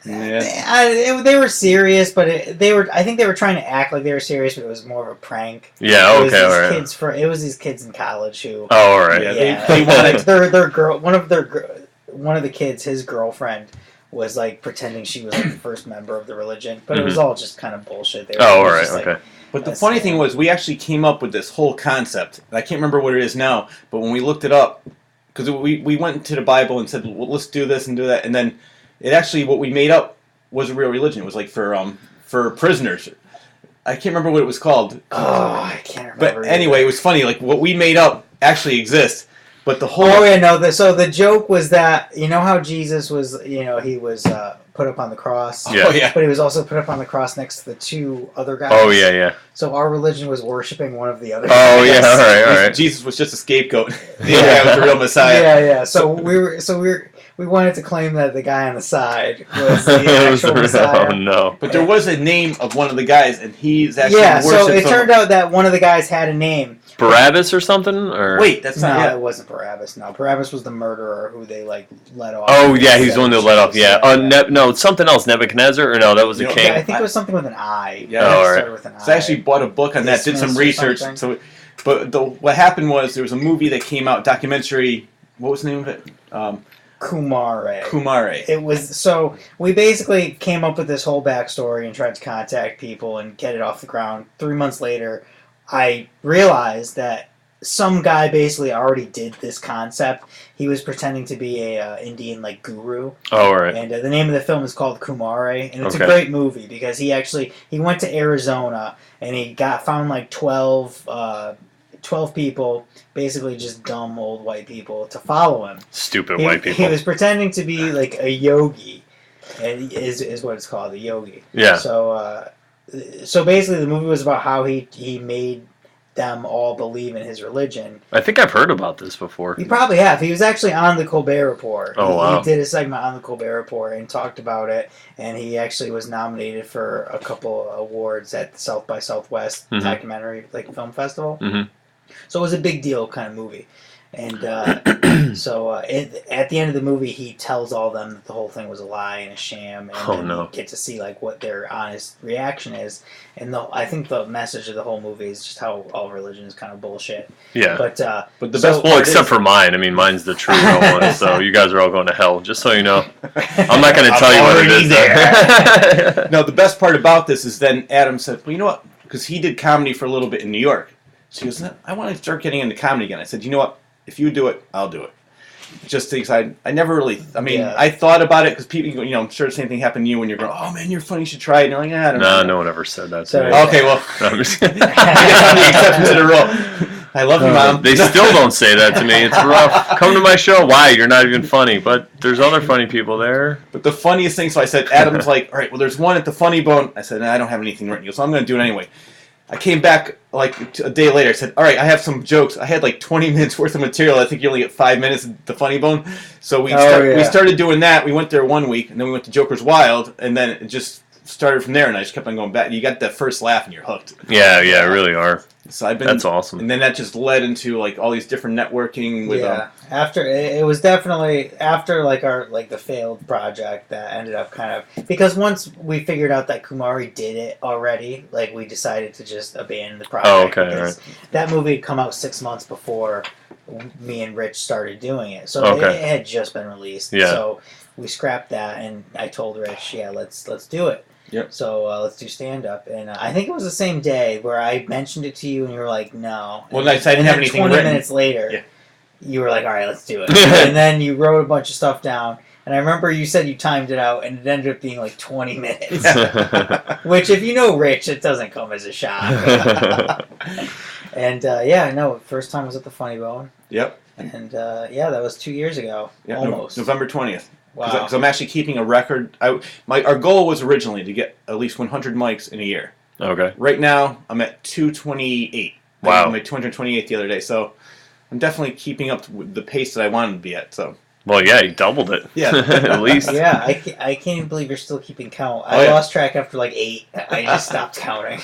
B: Yeah.
C: They were serious, but I think they were trying to act like they were serious, but it was more of a prank.
A: Yeah. Okay. All right.
C: It was these kids in college who.
A: Oh, all right.
C: Yeah. They wanted their girl. One of the kids, his girlfriend, was pretending she was the first member of the religion, but it was all just kind of bullshit.
A: All right. Okay.
B: But the funny thing was, we actually came up with this whole concept. I can't remember what it is now, but when we looked it up. Because we went into the Bible and said, well, let's do this and do that, and then it actually what we made up was a real religion. It was for prisoners. I can't remember what it was called.
C: Oh, I can't remember.
B: But anyway, it was funny. What we made up actually exists, but the whole.
C: Oh yeah, no. So the joke was that how Jesus was he was put up on the cross.
A: Yeah.
B: Oh, yeah.
C: But he was also put up on the cross next to the two other guys.
A: Oh yeah.
C: So our religion was worshiping one of the other.
A: Oh yeah, all right.
B: Jesus was just a scapegoat. The other guy was the real Messiah.
C: Yeah. So we wanted to claim that the guy on the side was the actual Messiah.
A: Oh no!
B: But there was a name of one of the guys, and he's actually
C: So it turned out that one of the guys had a name.
A: Barabbas or something? Or
B: wait, that's not.
C: No, it wasn't Barabbas. No, Barabbas was the murderer who they let off.
A: Oh yeah, he's the one that let off. Yeah. No, it's something else. Nebuchadnezzar, or no, that was the king.
C: Yeah, I think it was something with an I.
B: Yeah,
A: all right.
B: So I actually bought a book on that. Did some research. But what happened was there was a movie that came out, documentary. What was the name of it?
C: Kumare. It was we basically came up with this whole backstory and tried to contact people and get it off the ground. 3 months later, I realized that some guy basically already did this concept. He was pretending to be a Indian like guru.
A: Oh, right.
C: And the name of the film is called Kumare, and it's
A: Okay.
C: a great movie because he went to Arizona and he found like 12 people, basically just dumb old white people, to follow him.
A: Stupid white people.
C: He was pretending to be like a yogi, and is what it's called, a yogi.
A: Yeah.
C: So basically, the movie was about how he made them all believe in his religion.
A: I think I've heard about this before.
C: You probably have. He was actually on the Colbert Report.
A: Oh, wow.
C: He did a segment on the Colbert Report and talked about it, and he actually was nominated for a couple awards at the South by Southwest documentary film festival.
A: Mm-hmm.
C: So it was a big deal kind of movie. And at the end of the movie, he tells all of them that the whole thing was a lie and a sham, and you get to see like what their honest reaction is. And I think the message of the whole movie is just how all religion is kind of bullshit.
A: Yeah.
C: But
B: the best
A: well, except for mine. I mean, mine's the true real one. So you guys are all going to hell. Just so you know, I'm not going to tell you what it is.
B: There. No, the best part about this is then Adam said, "Well, you know what? Because he did comedy for a little bit in New York." So he goes, "I want to start getting into comedy again." I said, "You know what? If you do it, I'll do it." Just because I never really, I thought about it because people, I'm sure the same thing happened to you when you're going, "Oh man, you're funny, you should try it." And you're like, I don't know.
A: No one ever said that to
C: Sorry.
A: me.
B: Okay, well,
A: I'm just kidding.
B: I guess I'm the exception to the rule. I love you, Mom.
A: They still don't say that to me. It's rough. Come to my show. Why? You're not even funny. But there's other funny people there.
B: But the funniest thing, so I said, Adam's like, "All right, well, there's one at the Funny Bone." I said, "No, I don't have anything written." He goes, "So I'm going to do it anyway." I came back like a day later. I said, "All right, I have some jokes." I had like 20 minutes worth of material. I think you only get 5 minutes at the Funny Bone. So we started doing that. We went there 1 week, and then we went to Joker's Wild, and then it just started from there. And I just kept on going back. You got that first laugh, and you're hooked.
A: Yeah, really are.
B: So
A: that's awesome.
B: And then that just led into like all these different networking with
C: after it was definitely after like the failed project that ended up kind of, because once we figured out that Kumari did it already, like we decided to just abandon the project.
A: Oh, okay,
C: because that movie had come out 6 months before me and Rich started doing it, so it had just been released.
A: Yeah.
C: So we scrapped that, and I told Rich, let's do it.
B: Yep.
C: So let's do stand-up. And I think it was the same day where I mentioned it to you, and you were like, no.
B: Well, I didn't have anything
C: 20
B: written.
C: minutes later, you were like, all right, let's do it. And then you wrote a bunch of stuff down. And I remember you said you timed it out, and it ended up being like 20 minutes. Which, if you know Rich, it doesn't come as a shock. And, first time was at the Funny Bone.
B: Yep.
C: And, that was 2 years ago.
B: Yep,
C: almost.
B: November 20th.
C: Wow.
B: Because I'm actually keeping a record. Our goal was originally to get at least 100 mics in a year.
A: Okay.
B: Right now, I'm at 228.
A: Wow.
B: I'm at 228 the other day, so I'm definitely keeping up with the pace that I wanted to be at. So.
A: Well, yeah, you doubled it.
B: Yeah.
A: At least.
C: Yeah, I can't even believe you're still keeping count. I lost track after like 8. I just stopped counting.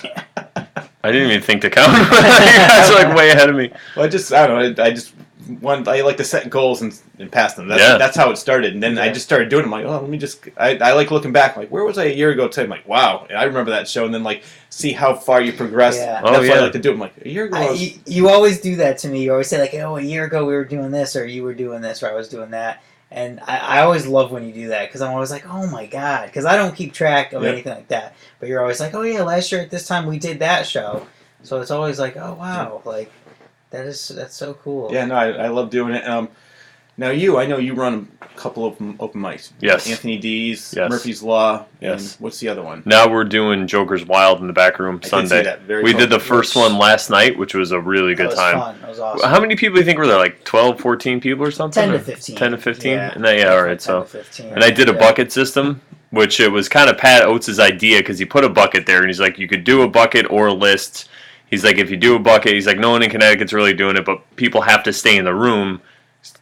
A: I didn't even think to count. You guys are like way ahead of me.
B: Well, I don't know. I like to set goals and pass them. That's how it started. And then I just started doing it. I'm like, let me just... I like looking back. I'm like, where was I a year ago today? I'm like, wow. And I remember that show. And then, like, see how far you progressed.
C: Yeah.
B: That's what I like to do. I'm like, a year ago...
C: You always do that to me. You always say, like, a year ago we were doing this, or you were doing this, or I was doing that. And I always love when you do that, because I'm always like, oh my God. Because I don't keep track of anything like that. But you're always like, oh yeah, last year at this time we did that show. So it's always like, oh wow, like that's so cool.
B: Yeah, no, I love doing it. Now I know you run a couple of open mics.
A: Yes.
B: Anthony D's,
A: yes.
B: Murphy's Law,
A: yes.
B: And what's the other one?
A: Now we're doing Joker's Wild in the back room Sunday.
B: Did see that.
A: We did the first one last night, which was a really good time.
C: Fun. That was awesome.
A: How many people do you think were there? Like 12, 14 people or something?
C: 10 to 15.
A: 10 to 15?
C: Yeah.
A: And then, all right. So,
C: 10 to 15.
A: And I did a bucket system, which it was kind of Pat Oates' idea, because he put a bucket there, and he's like, you could do a bucket or a list. He's like, if you do a bucket, he's like, no one in Connecticut's really doing it, but people have to stay in the room.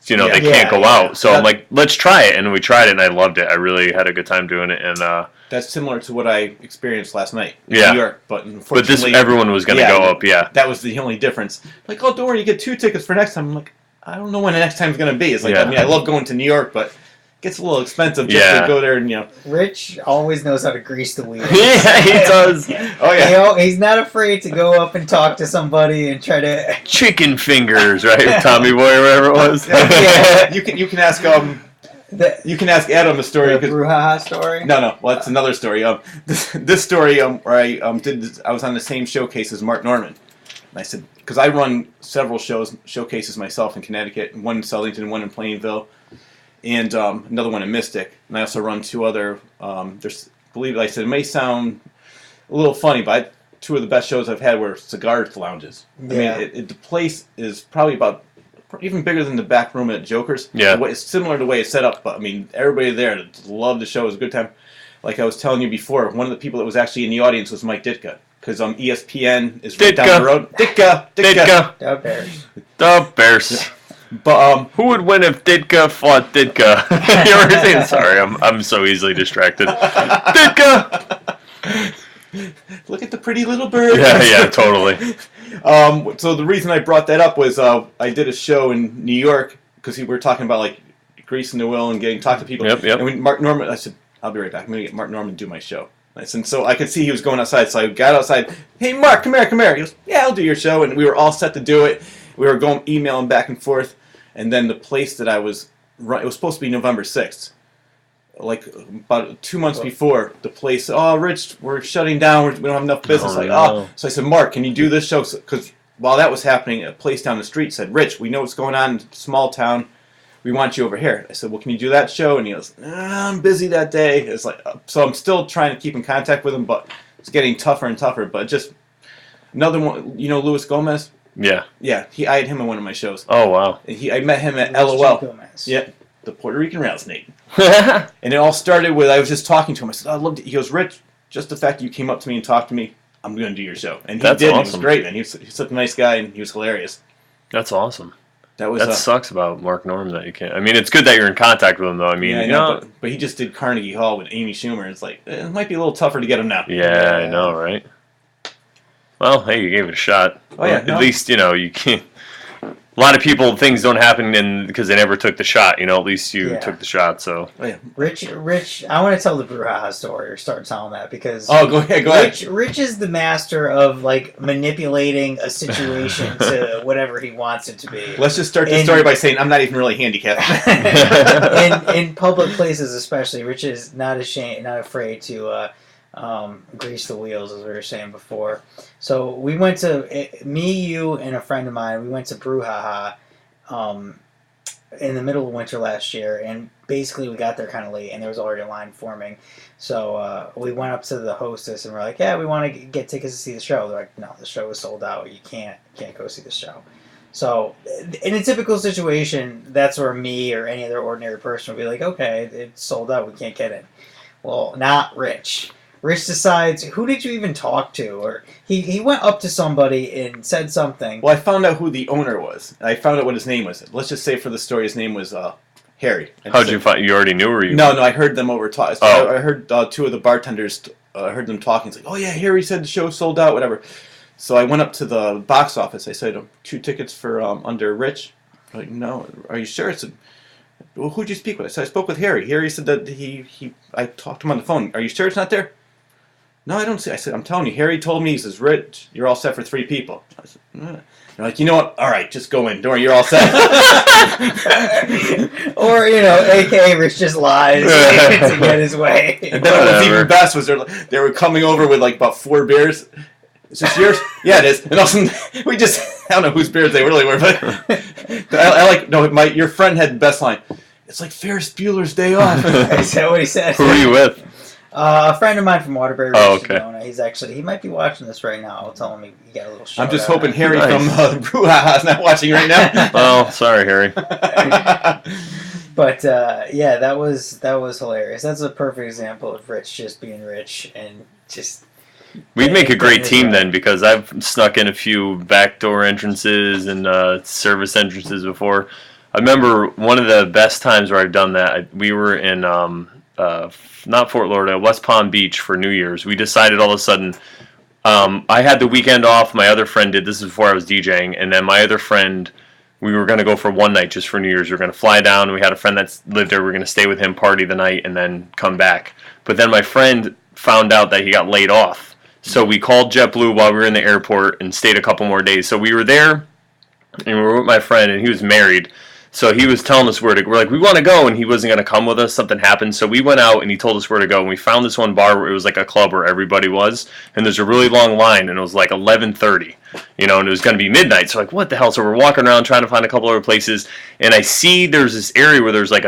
A: They can't go out. So I'm like, let's try it. And we tried it, and I loved it. I really had a good time doing it. And
B: that's similar to what I experienced last night in New York. But
A: unfortunately, everyone was going to go up,
B: That was the only difference. Like, oh, don't worry, you get 2 tickets for next time. I'm like, I don't know when the next time's going to be. It's like, I love going to New York, but... gets a little expensive just to go there and,
C: Rich always knows how to grease the wheels.
A: Yeah, he does.
B: Oh, yeah.
C: He's not afraid to go up and talk to somebody and try to...
A: Chicken fingers, right? Tommy Boy or whatever it was.
B: Yeah. You can ask you can ask Adam the story.
C: The brouhaha story?
B: No. Well, that's another story. This story where I was on the same showcase as Mark Norman. And I said, because I run several showcases myself in Connecticut, one in Southington, one in Plainville, and another one in Mystic. And I also run 2 other. Believe it, like I said, it may sound a little funny, but 2 of the best shows I've had were cigar lounges.
C: Yeah.
B: I mean, the place is probably about even bigger than the back room at Joker's.
A: Yeah.
B: It's similar to the way it's set up, but I mean, everybody there loved the show. It was a good time. Like I was telling you before, one of the people that was actually in the audience was Mike Ditka, because ESPN is right down the road. Ditka.
C: The Bears.
A: The Bears.
B: But
A: who would win if Ditka fought Ditka? You ever seen? Sorry, I'm so easily distracted. Ditka.
B: Look at the pretty little bird.
A: Yeah, totally.
B: So the reason I brought that up was I did a show in New York because we were talking about like greasing the wheel and getting talk to people.
A: Yep.
B: And when Mark Norman, I said, I'll be right back. I'm going to get Mark Norman to do my show. And so I could see he was going outside. So I got outside. Hey, Mark, come here. He goes, yeah, I'll do your show. And we were all set to do it. We were going emailing back and forth. And then the place that I was it was supposed to be November 6th. Like about 2 months before, the place, Rich, we're shutting down. We don't have enough business. So I said, Mark, can you do this show? Because while that was happening, a place down the street said, Rich, we know what's going on in small town. We want you over here. I said, well, can you do that show? And he goes, I'm busy that day. It's like, so I'm still trying to keep in contact with him, but it's getting tougher and tougher. But just another one, Luis Gomez?
A: Yeah.
B: Yeah, I had him in one of my shows.
A: Oh, wow.
B: I met him at LOL.
C: Gomez.
B: Yeah, the Puerto Rican rattlesnake. And it all started with, I was just talking to him. I said, I loved it. He goes, Rich, just the fact that you came up to me and talked to me, I'm going to do your show. And he
A: That's
B: did.
A: Awesome.
B: He was great, man. He's such a nice guy, and he was hilarious.
A: That's awesome.
B: That
A: sucks about Mark Norman that you can't. I mean, it's good that you're in contact with him, though. I mean,
B: yeah, I know, but he just did Carnegie Hall with Amy Schumer. It's like, it might be a little tougher to get him now.
A: Yeah, I know, right? Well, hey, you gave it a shot.
B: Oh, yeah.
A: At least, you can't. A lot of people, things don't happen because they never took the shot. At least you took the shot. So,
C: Rich, I want to tell the brouhaha story or start telling that because
B: go ahead.
C: Rich is the master of like manipulating a situation to whatever he wants it to be.
B: Let's just start the story by saying I'm not even really handicapped.
C: in public places, especially, Rich is not afraid to grease the wheels, as we were saying before. So we went to me, you, and a friend of mine. We went to Brouhaha in the middle of winter last year, and basically we got there kind of late, and there was already a line forming. So we went up to the hostess, and we're like, "Yeah, we want to get tickets to see the show." They're like, "No, the show is sold out. You can't go see the show." So in a typical situation, that's where me or any other ordinary person would be like, "Okay, it's sold out. We can't get in." Well, not Rich. Rich decides, who did you even talk to? Or he went up to somebody and said something.
B: Well, I found out who the owner was. I found out what his name was. Let's just say for the story, his name was Harry.
A: How'd you find? You already knew, or you?
B: No, I heard them over talk.
A: Oh.
B: I heard 2 of the bartenders. I heard them talking. It's like, oh yeah, Harry said the show sold out, whatever. So I went up to the box office. I said, 2 tickets for under Rich. I'm like, no, are you sure? I said, well, who'd you speak with? I said, I spoke with Harry. Harry said that I talked to him on the phone. Are you sure it's not there? No, I don't see. I said, I'm telling you, Harry told me, he says, Rich, you're all set for 3 people. I said, They're like, you know what? All right, just go in. Don't worry, you're all set.
C: Or, a.k.a. Rich just lies to get his way.
B: And then what was even best was they were coming over with like about 4 beers. Is this yours? Yeah, it is. And all of a sudden, I don't know whose beers they really were, but your friend had the best line. It's like Ferris Bueller's Day Off.
C: Is that what he said?
A: Who are you with?
C: A friend of mine from Waterbury,
A: okay.
C: He might be watching this right now. I'll tell him he got a little shout
B: I'm just
C: out.
B: hoping Harry from Brouhaha is not watching right now.
A: Oh, sorry, Harry.
C: But that was hilarious. That's a perfect example of Rich just being Rich and just.
A: We'd make a great team then, because I've snuck in a few backdoor entrances and service entrances before. I remember one of the best times where I've done that. We were in not Fort Lauderdale, West Palm Beach for New Year's. We decided all of a sudden, I had the weekend off, my other friend did, this is before I was DJing, and then my other friend, we were going to go for one night just for New Year's. We were going to fly down, and we had a friend that lived there. We were going to stay with him, party the night, and then come back. But then my friend found out that he got laid off. So we called JetBlue while we were in the airport and stayed a couple more days. So we were there, and we were with my friend, and he was married. So he was telling us where to. We're like, we want to go, and he wasn't going to come with us. Something happened, so we went out, and he told us where to go. And we found this one bar where it was like a club where everybody was, and there's a really long line, and it was like 11:30, and it was going to be midnight. So like, what the hell? So we're walking around trying to find a couple other places, and I see there's this area where there's like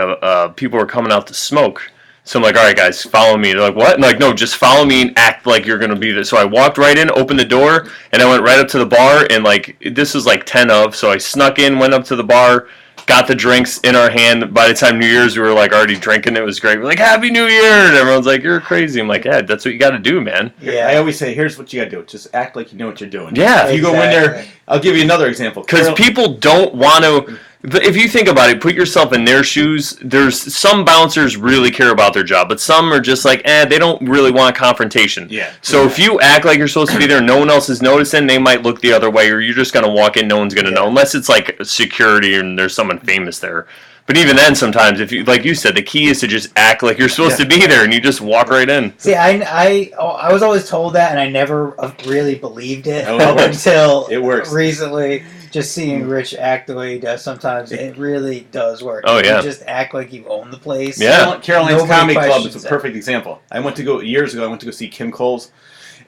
A: people are coming out to smoke. So I'm like, all right, guys, follow me. They're like, what? And like, no, just follow me and act like you're going to be there. So I walked right in, opened the door, and I went right up to the bar. And like, this was like 10 of. So I snuck in, went up to the bar, got the drinks in our hand. By the time New Year's, we were like already drinking. It was great. We're like, Happy New Year. And everyone's like, you're crazy. I'm like, yeah, that's what you got to do, man.
B: Yeah. I always say, here's what you got to do. Just act like you know what you're doing.
A: Yeah.
B: If you go in there, I'll give you another example.
A: Because people don't want to. If you think about it, put yourself in their shoes. There's some bouncers really care about their job, but some are just like, they don't really want confrontation.
B: Yeah.
A: So if you act like you're supposed to be there, no one else is noticing, they might look the other way, or you're just gonna walk in, no one's gonna know, unless it's like security and there's someone famous there. But even then, sometimes, if you, like you said, the key is to just act like you're supposed to be there, and you just walk right in.
C: See, I was always told that, and I never really believed it until
B: it works.
C: Recently. Just seeing Rich act the way he does, sometimes it really does work.
A: Oh, yeah.
C: You just act like you own the place.
A: Yeah.
B: Caroline's Comedy Club is a perfect example. Years ago, I went to go see Kim Coles,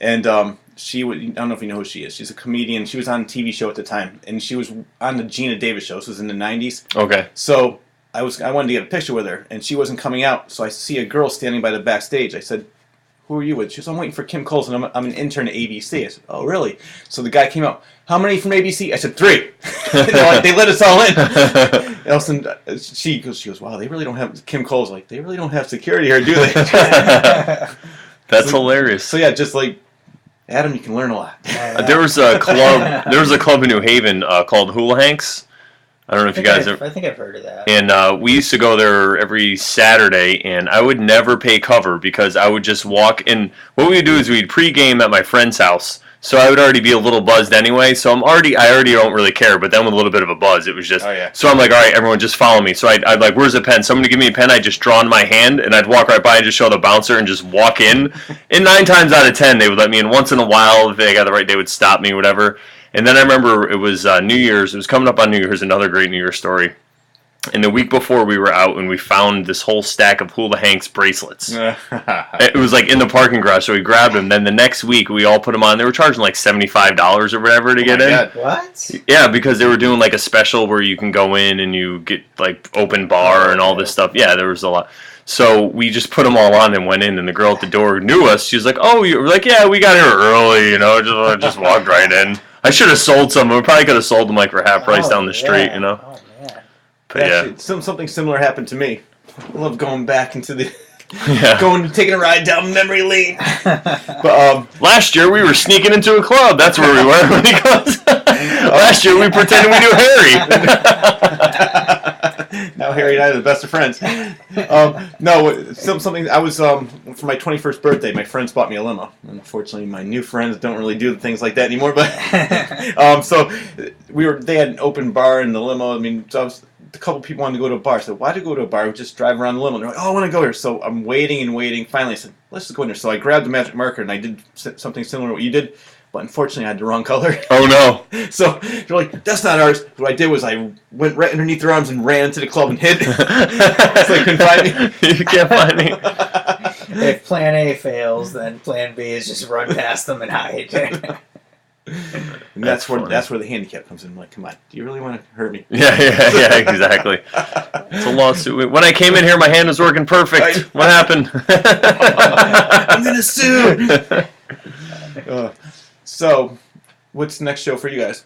B: and I don't know if you know who she is. She's a comedian. She was on a TV show at the time, and she was on the Gina Davis show. This was in the 90s.
A: Okay.
B: So I wanted to get a picture with her, and she wasn't coming out. So I see a girl standing by the backstage. I said, who are you with? She goes, I'm waiting for Kim Coles, and I'm an intern at ABC. I said, oh, really? So the guy came out. How many from ABC? I said, 3. They let us all in. And all of a sudden, she goes, wow, they really don't have, Kim Cole's like, they really don't have security here, do they?
A: That's hilarious.
B: So yeah, just like, Adam, you can learn a lot.
A: There was a club in New Haven called Hula Hanks. I don't know if you guys
C: I think I've heard of that.
A: And we used to go there every Saturday, and I would never pay cover because I would just walk. And what we would do is we'd pregame at my friend's house, so I would already be a little buzzed anyway. So I already don't really care. But then with a little bit of a buzz, it was just.
B: Oh, yeah.
A: So I'm like, all right, everyone, just follow me. So I'd like, where's a pen? Someone to give me a pen. I'd just draw in my hand, and I'd walk right by and just show the bouncer and just walk in. And 9 times out of 10, they would let me in. Once in a while, if they got the right, they would stop me, whatever. And then I remember it was New Year's. It was coming up on New Year's, another great New Year's story. And the week before we were out, and we found this whole stack of Hula Hanks bracelets. It was like in the parking garage, so we grabbed them. Then the next week, we all put them on. They were charging like $75 or whatever to get in.
B: God.
C: What?
A: Yeah, because they were doing like a special where you can go in and you get like open bar and all this stuff. Yeah, there was a lot. So we just put them all on and went in, and the girl at the door knew us. She was like, oh, we're like, yeah, we got here early, just walked right in. I should have sold some. We probably could have sold them like for half price down the street,
C: Oh, man.
A: But
B: Actually, something similar happened to me. I love going back into the...
A: yeah.
B: Taking a ride down memory lane. But
A: last year we were sneaking into a club. That's where we were when he goes. Last year we pretended we knew Harry.
B: Now Harry and I are the best of friends. Something I was for my 21st birthday. My friends bought me a limo. Unfortunately, my new friends don't really do things like that anymore. But so they had an open bar in the limo. I mean, so a couple people wanted to go to a bar. So why to go to a bar? We just drive around the limo. And they're like, oh, I want to go here. So I'm waiting and waiting. Finally, I said, let's just go in there. So I grabbed the magic marker and I did something similar to what you did. But unfortunately, I had the wrong color.
A: Oh, no.
B: So they're like, that's not ours. What I did was I went right underneath their arms and ran into the club and hid. So they couldn't find me.
A: You can't find me.
C: If plan A fails, then plan B is just run past them and hide.
B: And that's where the handicap comes in. I'm like, come on, do you really want to hurt me?
A: Yeah, exactly. It's a lawsuit. When I came in here, my hand was working perfect. What happened?
B: I'm gonna sue. So, what's the next show for you guys?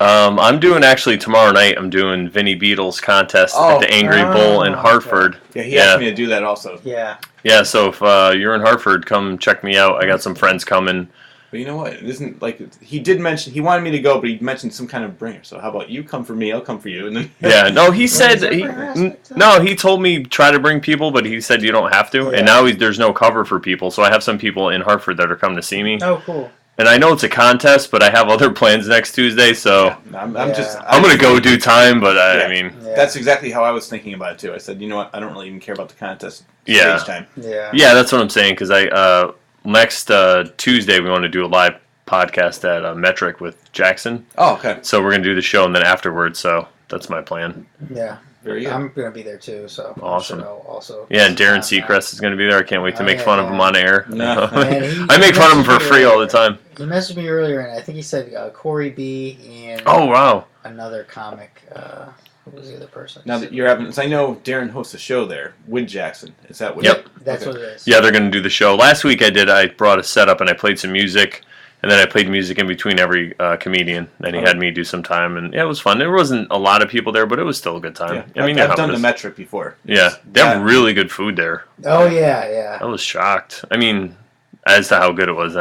A: I'm doing actually tomorrow night. I'm doing Vinny Beatles contest at the Angry Bull in Hartford.
B: Okay. Yeah, he asked me to do that also.
C: Yeah.
A: Yeah, so if you're in Hartford, come check me out. I got some friends coming.
B: But you know what? It isn't like he did mention he wanted me to go, but he mentioned some kind of bringer. So how about you come for me? I'll come for you. And then
A: yeah, no, he said he told me try to bring people, but he said you don't have to. Yeah. And now there's no cover for people, so I have some people in Hartford that are coming to see me.
C: Oh, cool.
A: And I know it's a contest, but I have other plans next Tuesday, so
B: I'm
A: gonna go do time. But I mean,
B: that's exactly how I was thinking about it too. I said, you know what? I don't really even care about the contest.
A: Yeah,
B: stage time.
A: Yeah, that's what I'm saying. Because next Tuesday we want to do a live podcast at Metric with Jackson.
B: Oh, okay.
A: So we're gonna do the show, and then afterwards, so that's my plan.
C: Yeah.
B: Very good.
C: I'm going to be there too, so
A: Awesome.
C: I'm sure I'll also.
A: Yeah, and Darren Seacrest is going to be there. I can't wait to make fun of him on air.
B: No.
C: Man,
A: I make fun of him for free all the time.
C: He messaged me earlier, and I think he said Corey B. and
A: Oh, wow.
C: another comic. Who was the other person?
B: Now that you're having, so I know Darren hosts a show there with Jackson. Is that what?
A: Yep.
C: That's what it is.
A: Yeah, they're going to do the show. Last week I brought a setup and I played some music, and then I played music in between every comedian. And he had me do some time, and yeah, it was fun. There wasn't a lot of people there, but it was still a good time.
B: Yeah.
A: I mean,
B: I've done the Metric before.
A: Yeah, they have really good food there.
C: Oh yeah.
A: I was shocked. I mean, as to how good it was.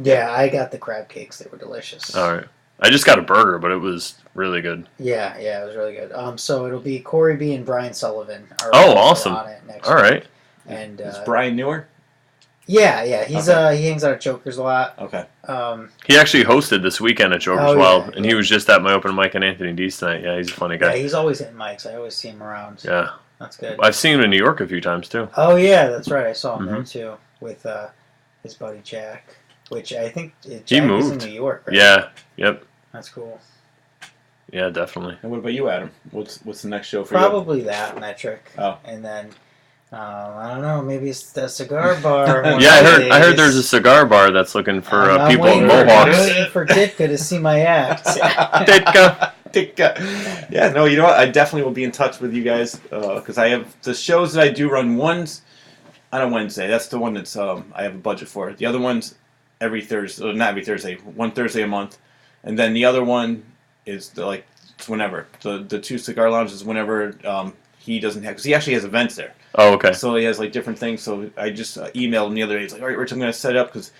C: Yeah, I got the crab cakes. They were delicious.
A: All right. I just got a burger, but it was really good.
C: Yeah, it was really good. So it'll be Corey B. and Brian Sullivan.
A: Awesome.
C: On it next
A: All right.
C: week. And
B: is Brian newer?
C: Yeah. He's he hangs out at Chokers a lot.
B: Okay.
A: He actually hosted this weekend at Joker's Wild, and
C: yeah.
A: he was just at my open mic and Anthony D's tonight. Yeah, he's a funny guy.
C: Yeah, he's always hitting mics. I always see him around.
A: Yeah.
C: That's good.
A: I've seen him in New York a few times, too.
C: Oh, yeah, that's right. I saw him there, too, with his buddy Jack, which I think Jack is in New York, right?
A: Yeah. Yep.
C: That's cool.
A: Yeah, definitely.
B: And what about you, Adam? What's the next show for you?
C: Probably that Metric.
B: Oh.
C: And then, I don't know, maybe it's the cigar bar.
A: Yeah, I heard there's a cigar bar that's looking for people with mohawks.
C: I'm waiting for Ditka to see my act.
B: Ditka. Yeah, no, you know what? I definitely will be in touch with you guys because I have the shows that I do run. One's on a Wednesday. That's the one that's I have a budget for. The other one's every Thursday, not every Thursday, one Thursday a month, and then the other one is it's whenever. The two cigar lounges whenever he doesn't have, because he actually has events there.
A: Oh, okay.
B: So he has different things. So I just emailed him the other day. He's like, all right, Rich, I'm going to set it up because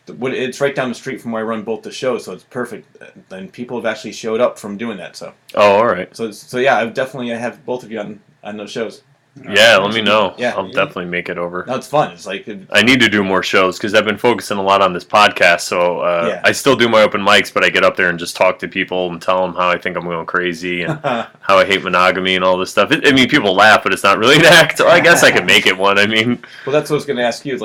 B: it's right down the street from where I run both the shows, so it's perfect. And people have actually showed up from doing that. So.
A: Oh, all right.
B: So yeah, I have both of you on those shows.
A: Yeah, let me know.
B: Yeah.
A: I'll definitely make it over.
B: No, it's fun. It's
A: I need to do more shows because I've been focusing a lot on this podcast. So I still do my open mics, but I get up there and just talk to people and tell them how I think I'm going crazy and how I hate monogamy and all this stuff. I mean, people laugh, but it's not really an act. So I guess I could make it one. I mean,
B: well, that's what I was going to ask you.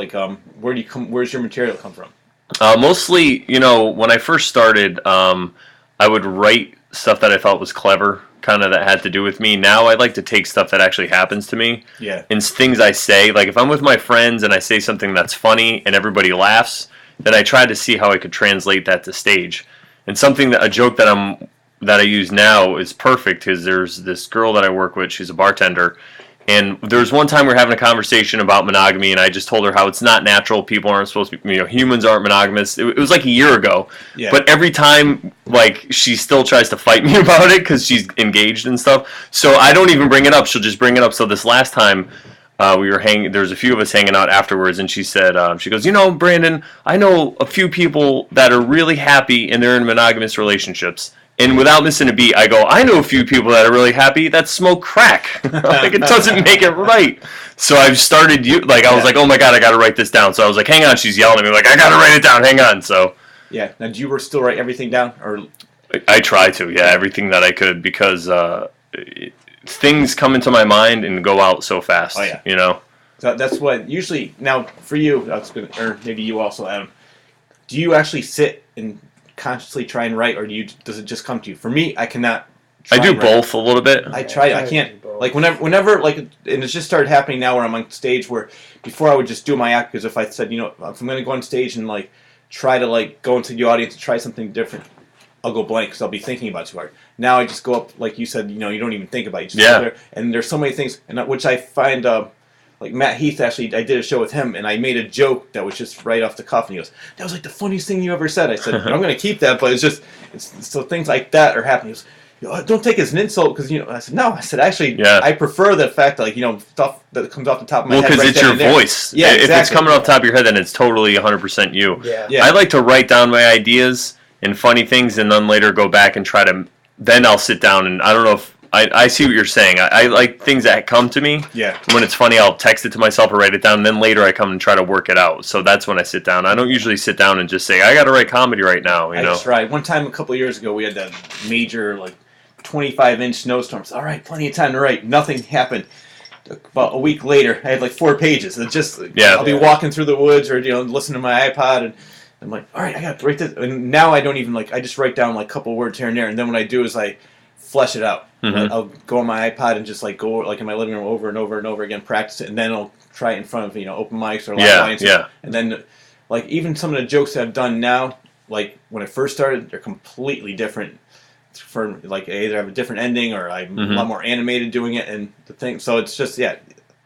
B: Where's your material come from?
A: Mostly, when I first started, I would write stuff that I thought was clever, kind of that had to do with me. Now I like to take stuff that actually happens to me.
B: Yeah.
A: And things I say, like if I'm with my friends and I say something that's funny and everybody laughs, then I try to see how I could translate that to stage. And a joke that I use now is perfect because there's this girl that I work with. She's a bartender. And there was one time we were having a conversation about monogamy, and I just told her how it's not natural. People aren't supposed to be, humans aren't monogamous. It was like a year ago. Yeah. But every time, she still tries to fight me about it because she's engaged and stuff. So I don't even bring it up. She'll just bring it up. So this last time we were there was a few of us hanging out afterwards, and she said, she goes, Brandon, I know a few people that are really happy and they're in monogamous relationships. And without missing a beat, I go, I know a few people that are really happy that smoke crack. It doesn't make it right. So I've started, I was like, oh my God, I got to write this down. So I was like, hang on, she's yelling at me, I got to write it down, hang on. So.
B: Yeah. Now, do you still write everything down? Or
A: I try to, everyththing that I could, because things come into my mind and go out so fast,
B: Oh, yeah. So that's what, usually, now for you, or maybe you also, Adam, do you actually sit and consciously try and write, or does it just come to you? For me, I cannot.
A: I do both a little bit.
B: I try. I can't. Whenever, and it's just started happening now where I'm on stage. Where before I would just do my act because if I said, if I'm going to go on stage and try to go into the audience and try something different, I'll go blank because I'll be thinking about it too hard. Now I just go up, like you said, you don't even think about it. You just go there, and there's so many things, and which I find. Like Matt Heath, actually, I did a show with him, and I made a joke that was just right off the cuff, and he goes, that was the funniest thing you ever said. I said, I'm going to keep that, but so things like that are happening. He goes, don't take it as an insult, because, I said, no. I said, actually, I prefer the fact that, stuff that comes off the top of my head.
A: Well, because it's your voice.
B: Yeah,
A: exactly. If it's coming off the top of your head, then it's totally 100% you.
C: Yeah.
A: I like to write down my ideas and funny things, and then later go back and then I'll sit down, and I don't know if, I see what you're saying. I like things that come to me.
B: Yeah.
A: When it's funny, I'll text it to myself or write it down, and then later I come and try to work it out. So that's when I sit down. I don't usually sit down and just say, I got to write comedy right now. I
B: just write. One time a couple of years ago, we had that major, 25-inch snowstorms. All right, plenty of time to write. Nothing happened. About a week later, I had 4 pages. It's just, I'll be walking through the woods or, listening to my iPod, and I'm like, all right, I got to write this. And now I don't even, I just write down, a couple words here and there. And then what I do is flesh it out.
A: Mm-hmm.
B: I'll go on my iPod and just like go like in my living room over and over and over again, practice it, and then I'll try it in front of open mics or live audiences.
A: And
B: then like even some of the jokes that I've done now, like when I first started, they're completely different. For like I either have a different ending or I'm a lot more animated doing it, and the thing. So it's just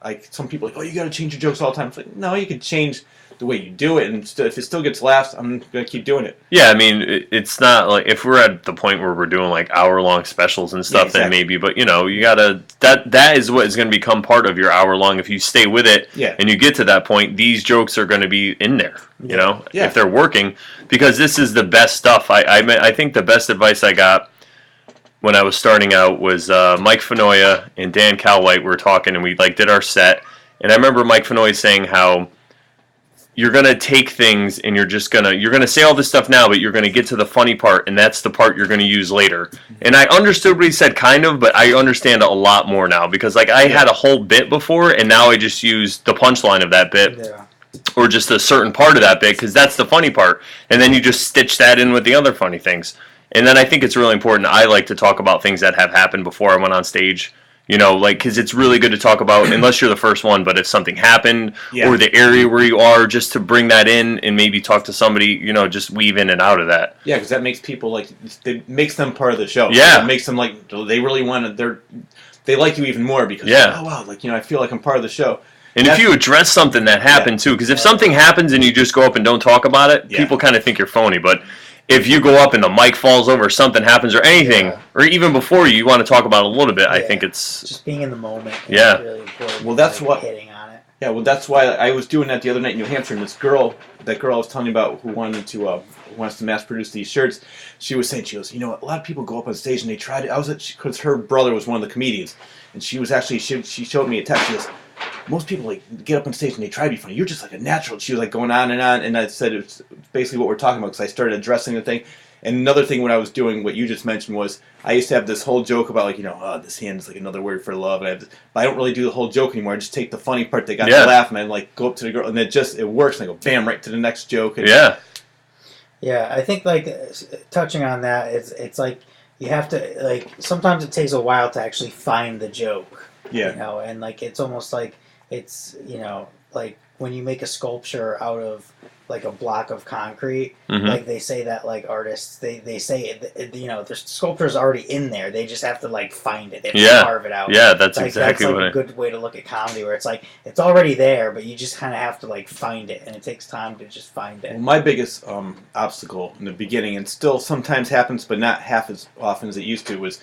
B: like some people are like, oh, you got to change your jokes all the time. It's like, no, you can change the way you do it, and if it still gets laughs, I'm gonna keep doing it.
A: Yeah, I mean, it's not like if we're at the point where we're doing like hour-long specials and stuff, then maybe. But you gotta that is what is going to become part of your hour-long. If you stay with it, and you get to that point, these jokes are going to be in there. If they're working, because this is the best stuff. I think the best advice I got when I was starting out was Mike Fenoya and Dan Calwhite were talking, and we like did our set, and I remember Mike Fenoya saying how you're gonna take things and you're gonna say all this stuff now, but you're gonna get to the funny part, and that's the part you're gonna use later. And I understood what he said, kind of, but I understand a lot more now because like I had a whole bit before, and now I just use the punchline of that bit, or just a certain part of that bit because that's the funny part, and then you just stitch that in with the other funny things. And then I think it's really important. I like to talk about things that have happened before I went on stage. Because it's really good to talk about, unless you're the first one, but if something happened or the area where you are, just to bring that in and maybe talk to somebody, just weave in and out of that.
B: Yeah, because that makes people it makes them part of the show.
A: Yeah.
B: It makes them they really want to, they like you even more because, oh wow, I feel like I'm part of the show.
A: And if you address something that happened too, because if something happens and you just go up and don't talk about it, people kind of think you're phony, but if you go up and the mic falls over, something happens, or anything, or even before you want to talk about it a little bit, I think it's
C: just being in the moment.
A: Yeah.
C: Really important.
B: Well, that's what
C: hitting on it.
B: Yeah, well, that's why I was doing that the other night in New Hampshire. And that girl I was telling you about who wants to mass produce these shirts, she was saying, a lot of people go up on stage and they try to. Because her brother was one of the comedians, and she was actually she showed me a text. She goes, most people get up on stage and they try to be funny. You're just like a natural. She was going on, and I said it's basically what we're talking about because I started addressing the thing. And another thing when I was doing what you just mentioned was I used to have this whole joke about this hand is like another word for love, and but I don't really do the whole joke anymore. I just take the funny part that got me laugh and I go up to the girl and it works and I go bam right to the next joke. And
C: yeah, I think touching on that, it's like you have to sometimes it takes a while to actually find the joke.
B: Yeah.
C: And it's almost like it's like when you make a sculpture out of a block of concrete, they say that artists they say the sculpture's already in there. They just have to find it. They have to carve it out.
A: Yeah, that's exactly
C: a good way to look at comedy, where it's it's already there, but you just kind of have to find it, and it takes time to just find it.
B: Well, my biggest obstacle in the beginning, and still sometimes happens, but not half as often as it used to, was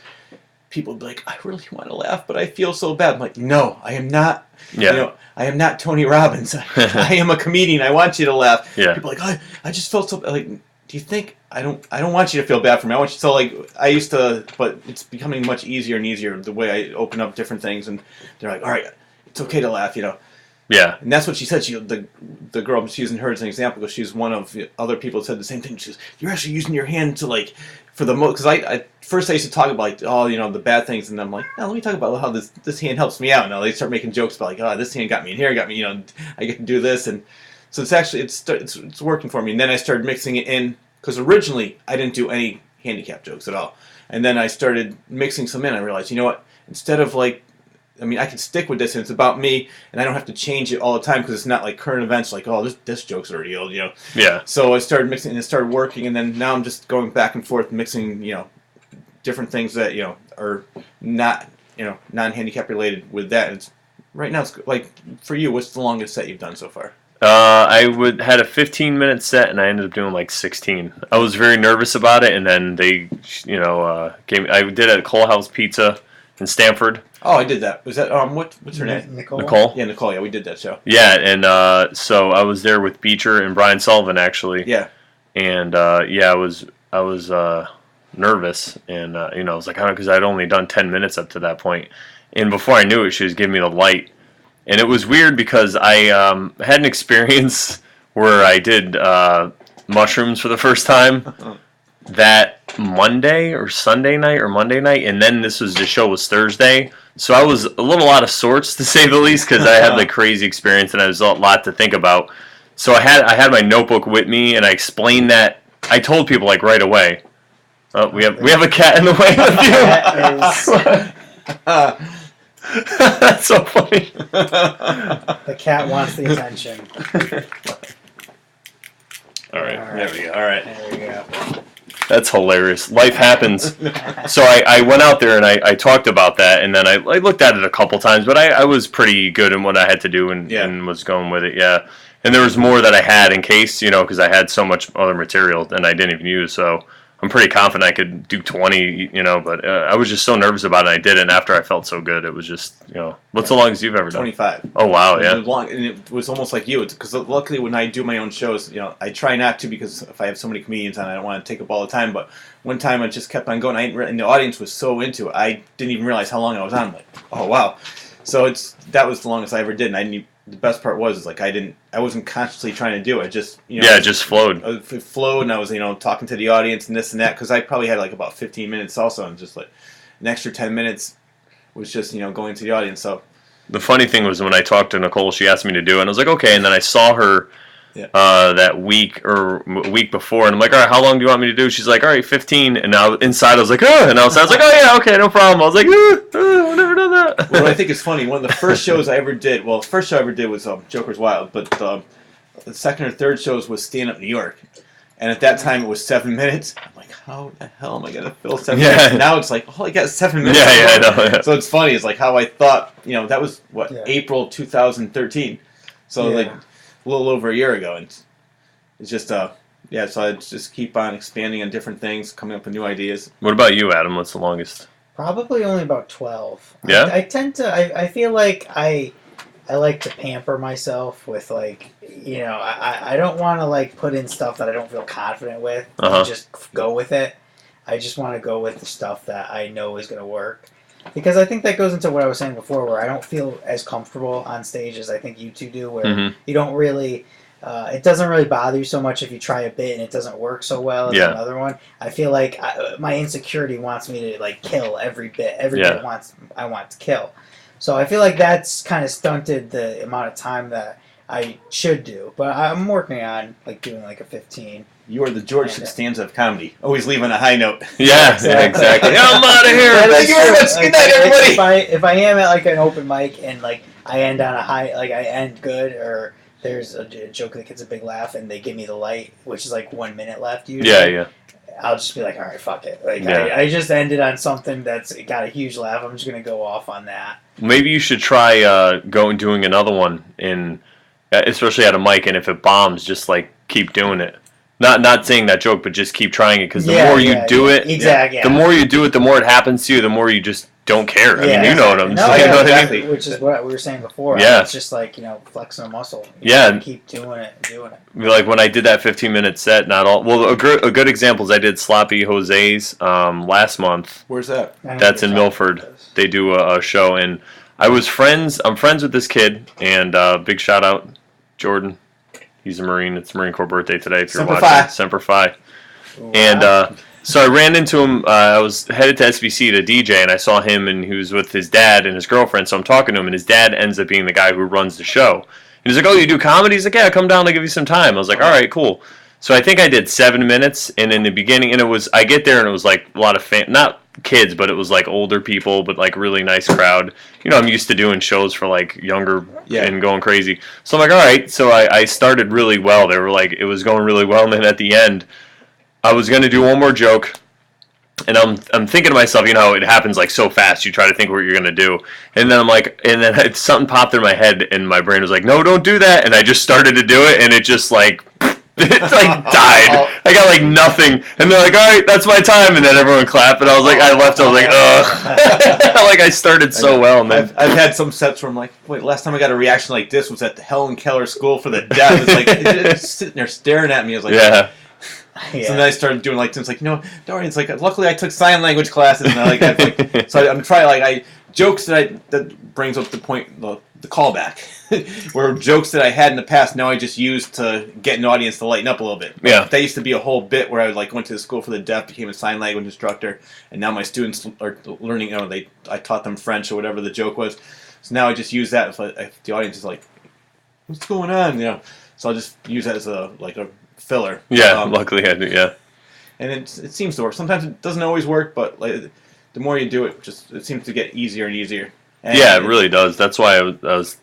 B: people would be like, I really want to laugh, but I feel so bad. I'm like, no, I am not.
A: Yeah.
B: I am not Tony Robbins. I am a comedian. I want you to laugh.
A: Yeah.
B: People are like, I just felt so do you think I don't want you to feel bad for me? I want you I used to, but it's becoming much easier and easier the way I open up different things, and they're like, all right, it's okay to laugh,
A: Yeah.
B: And that's what she said. The girl, she's using her as an example because she's one of the other people that said the same thing. She goes, you're actually using your hand to for the most, because I first I used to talk about the bad things, and I'm like, no, let me talk about how this hand helps me out. Now they start making jokes about this hand got me in here, got me, I get to do this, and so it's actually it's working for me. And then I started mixing it in because originally I didn't do any handicap jokes at all, and then I started mixing some in. I realized, instead of I can stick with this, and it's about me, and I don't have to change it all the time because it's not like current events, this joke's already old,
A: Yeah.
B: So I started mixing, and it started working, and then now I'm just going back and forth mixing, different things that, are not, non-handicap related with that. And right now, it's for you, what's the longest set you've done so far?
A: I had a 15-minute set, and I ended up doing 16. I was very nervous about it, and then they, gave me. I did it at Cole House Pizza in Stamford.
B: Oh, I did that. Was that what's her name?
C: Nicole.
B: Yeah, Nicole. Yeah, we did that show.
A: Yeah, and so I was there with Beecher and Brian Sullivan actually.
B: Yeah.
A: And I was nervous, and I was like, I don't know, because I'd only done 10 minutes up to that point, and before I knew it, she was giving me the light, and it was weird because I had an experience where I did mushrooms for the first time. That Monday or Sunday night or Monday night, and then the show was Thursday, so I was a little out of sorts, to say the least, because I had the crazy experience and there was a lot to think about. So I had my notebook with me, and I explained that. I told people right away, Oh, we have a cat in the way of you. That's so funny.
C: The cat wants the attention.
A: All right.
B: There we go. All right.
C: There we go.
A: That's hilarious. Life happens. So I went out there and I talked about that, and then I looked at it a couple times, but I was pretty good in what I had to do and was going with it, yeah. And there was more that I had in case, because I had so much other material and I didn't even use, so I'm pretty confident I could do 20, but I was just so nervous about it, and I did it, and after I felt so good, it was just, what's the longest you've ever done?
B: 25.
A: Oh, wow, yeah.
B: And it was almost like you, because luckily when I do my own shows, I try not to, because if I have so many comedians on, I don't want to take up all the time, but one time I just kept on going, and the audience was so into it, I didn't even realize how long I was on. I'm like, oh, wow. So that was the longest I ever did, and the best part was I wasn't consciously trying to do it. Just
A: it just flowed.
B: It flowed, and I was talking to the audience and this and that, because I probably had like about 15 minutes also, and just like an extra 10 minutes was just going to the audience. So
A: the funny thing was when I talked to Nicole, she asked me to do it, and I was like, okay. And then I saw her that week or week before, and I'm like, all right, how long do you want me to do? She's like, all right, 15. And now inside I was like, and I was like, oh yeah, okay, no problem. I was like, I've never done that.
B: Well, I think it's funny. One of the first shows I ever did, the first show I ever did was Joker's Wild, but the second or third shows was Stand Up New York. And at that time it was 7 minutes. I'm like, how the hell am I going to fill 7 minutes? And now it's like, oh, I got 7 minutes.
A: Yeah, I know. Yeah.
B: So it's funny. It's like how I thought, that was, April 2013. So like a little over a year ago. And it's just, so I just keep on expanding on different things, coming up with new ideas.
A: What about you, Adam? What's the longest?
C: Probably only about 12.
A: Yeah?
C: I tend to, I feel like I like to pamper myself with I don't want to put in stuff that I don't feel confident with and just go with it. I just want to go with the stuff that I know is going to work. Because I think that goes into what I was saying before, where I don't feel as comfortable on stage as I think you two do, where you don't really, it doesn't really bother you so much if you try a bit and it doesn't work so well as another one. I feel like my insecurity wants me to kill every bit. Every bit I want to kill. So I feel like that's kind of stunted the amount of time that I should do. But I'm working on doing a 15.
B: You are the George Costanza of comedy. Always leave on a high note.
A: Yeah, exactly. I'm out of here.
B: Thank you very much. Good night, everybody.
C: If I am at an open mic and I end on a high, I end good, or there's a joke that gets a big laugh and they give me the light, which is 1 minute left usually.
A: Yeah.
C: I'll just be like, all right, fuck it. I just ended on something that's got a huge laugh. I'm just gonna go off on that.
A: Maybe you should try doing another one especially at a mic, and if it bombs, just keep doing it. Not saying that joke, but just keep trying it, because the more you do it,
C: exactly.
A: The more you do it, the more it happens to you. The more you just don't care. I mean, you know what I'm saying.
C: No,
A: what
C: exactly.
A: I mean?
C: Which is what we were saying before.
A: Yeah.
C: It's just flexing a muscle. Keep doing it and doing it.
A: Like when I did that 15-minute set, a good example is I did Sloppy Jose's last month.
B: Where's that?
A: That's in Milford. They do a show, and I'm friends with this kid, and big shout out, Jordan. He's a Marine. It's Marine Corps birthday today. If you're watching, Semper Fi. Wow. And so I ran into him. I was headed to SBC to DJ, and I saw him, and he was with his dad and his girlfriend. So I'm talking to him, and his dad ends up being the guy who runs the show. And he's like, "Oh, you do comedy?" He's like, "Yeah, come down. I'll give you some time." I was like, "All right, cool." So I think I did 7 minutes, and in the beginning, and I get there, and it was a lot of not kids, but it was older people, but really nice crowd. I'm used to doing shows for younger and going crazy. So I'm like, all right. So I started really well. They were it was going really well, and then at the end, I was gonna do one more joke, and I'm thinking to myself, it happens so fast. You try to think what you're gonna do, and then something popped in my head, and my brain was like, no, don't do that, and I just started to do it, and it just it died. I got nothing, and they're like, all right, that's my time, and then everyone clapped, and I was I left. I was ugh. I started so well, man.
B: I've had some sets where I'm like, wait, last time I got a reaction like this was at the Helen Keller School for the Deaf. It's just sitting there staring at me. I was like,
A: yeah.
B: So then I started doing things Dorian's luckily I took sign language classes, and so I'm trying jokes that brings up the point, the callback, were jokes that I had in the past. Now I just use to get an audience to lighten up a little bit.
A: Yeah,
B: that used to be a whole bit where I went to the school for the deaf, became a sign language instructor, and now my students are learning. I taught them French or whatever the joke was. So now I just use that if the audience is like, "What's going on?" So I'll just use that as a filler.
A: Yeah, luckily I do. Yeah.
B: and it seems to work. Sometimes it doesn't always work, but like the more you do it, it seems to get easier and easier. And
A: yeah, it really does. That's why I was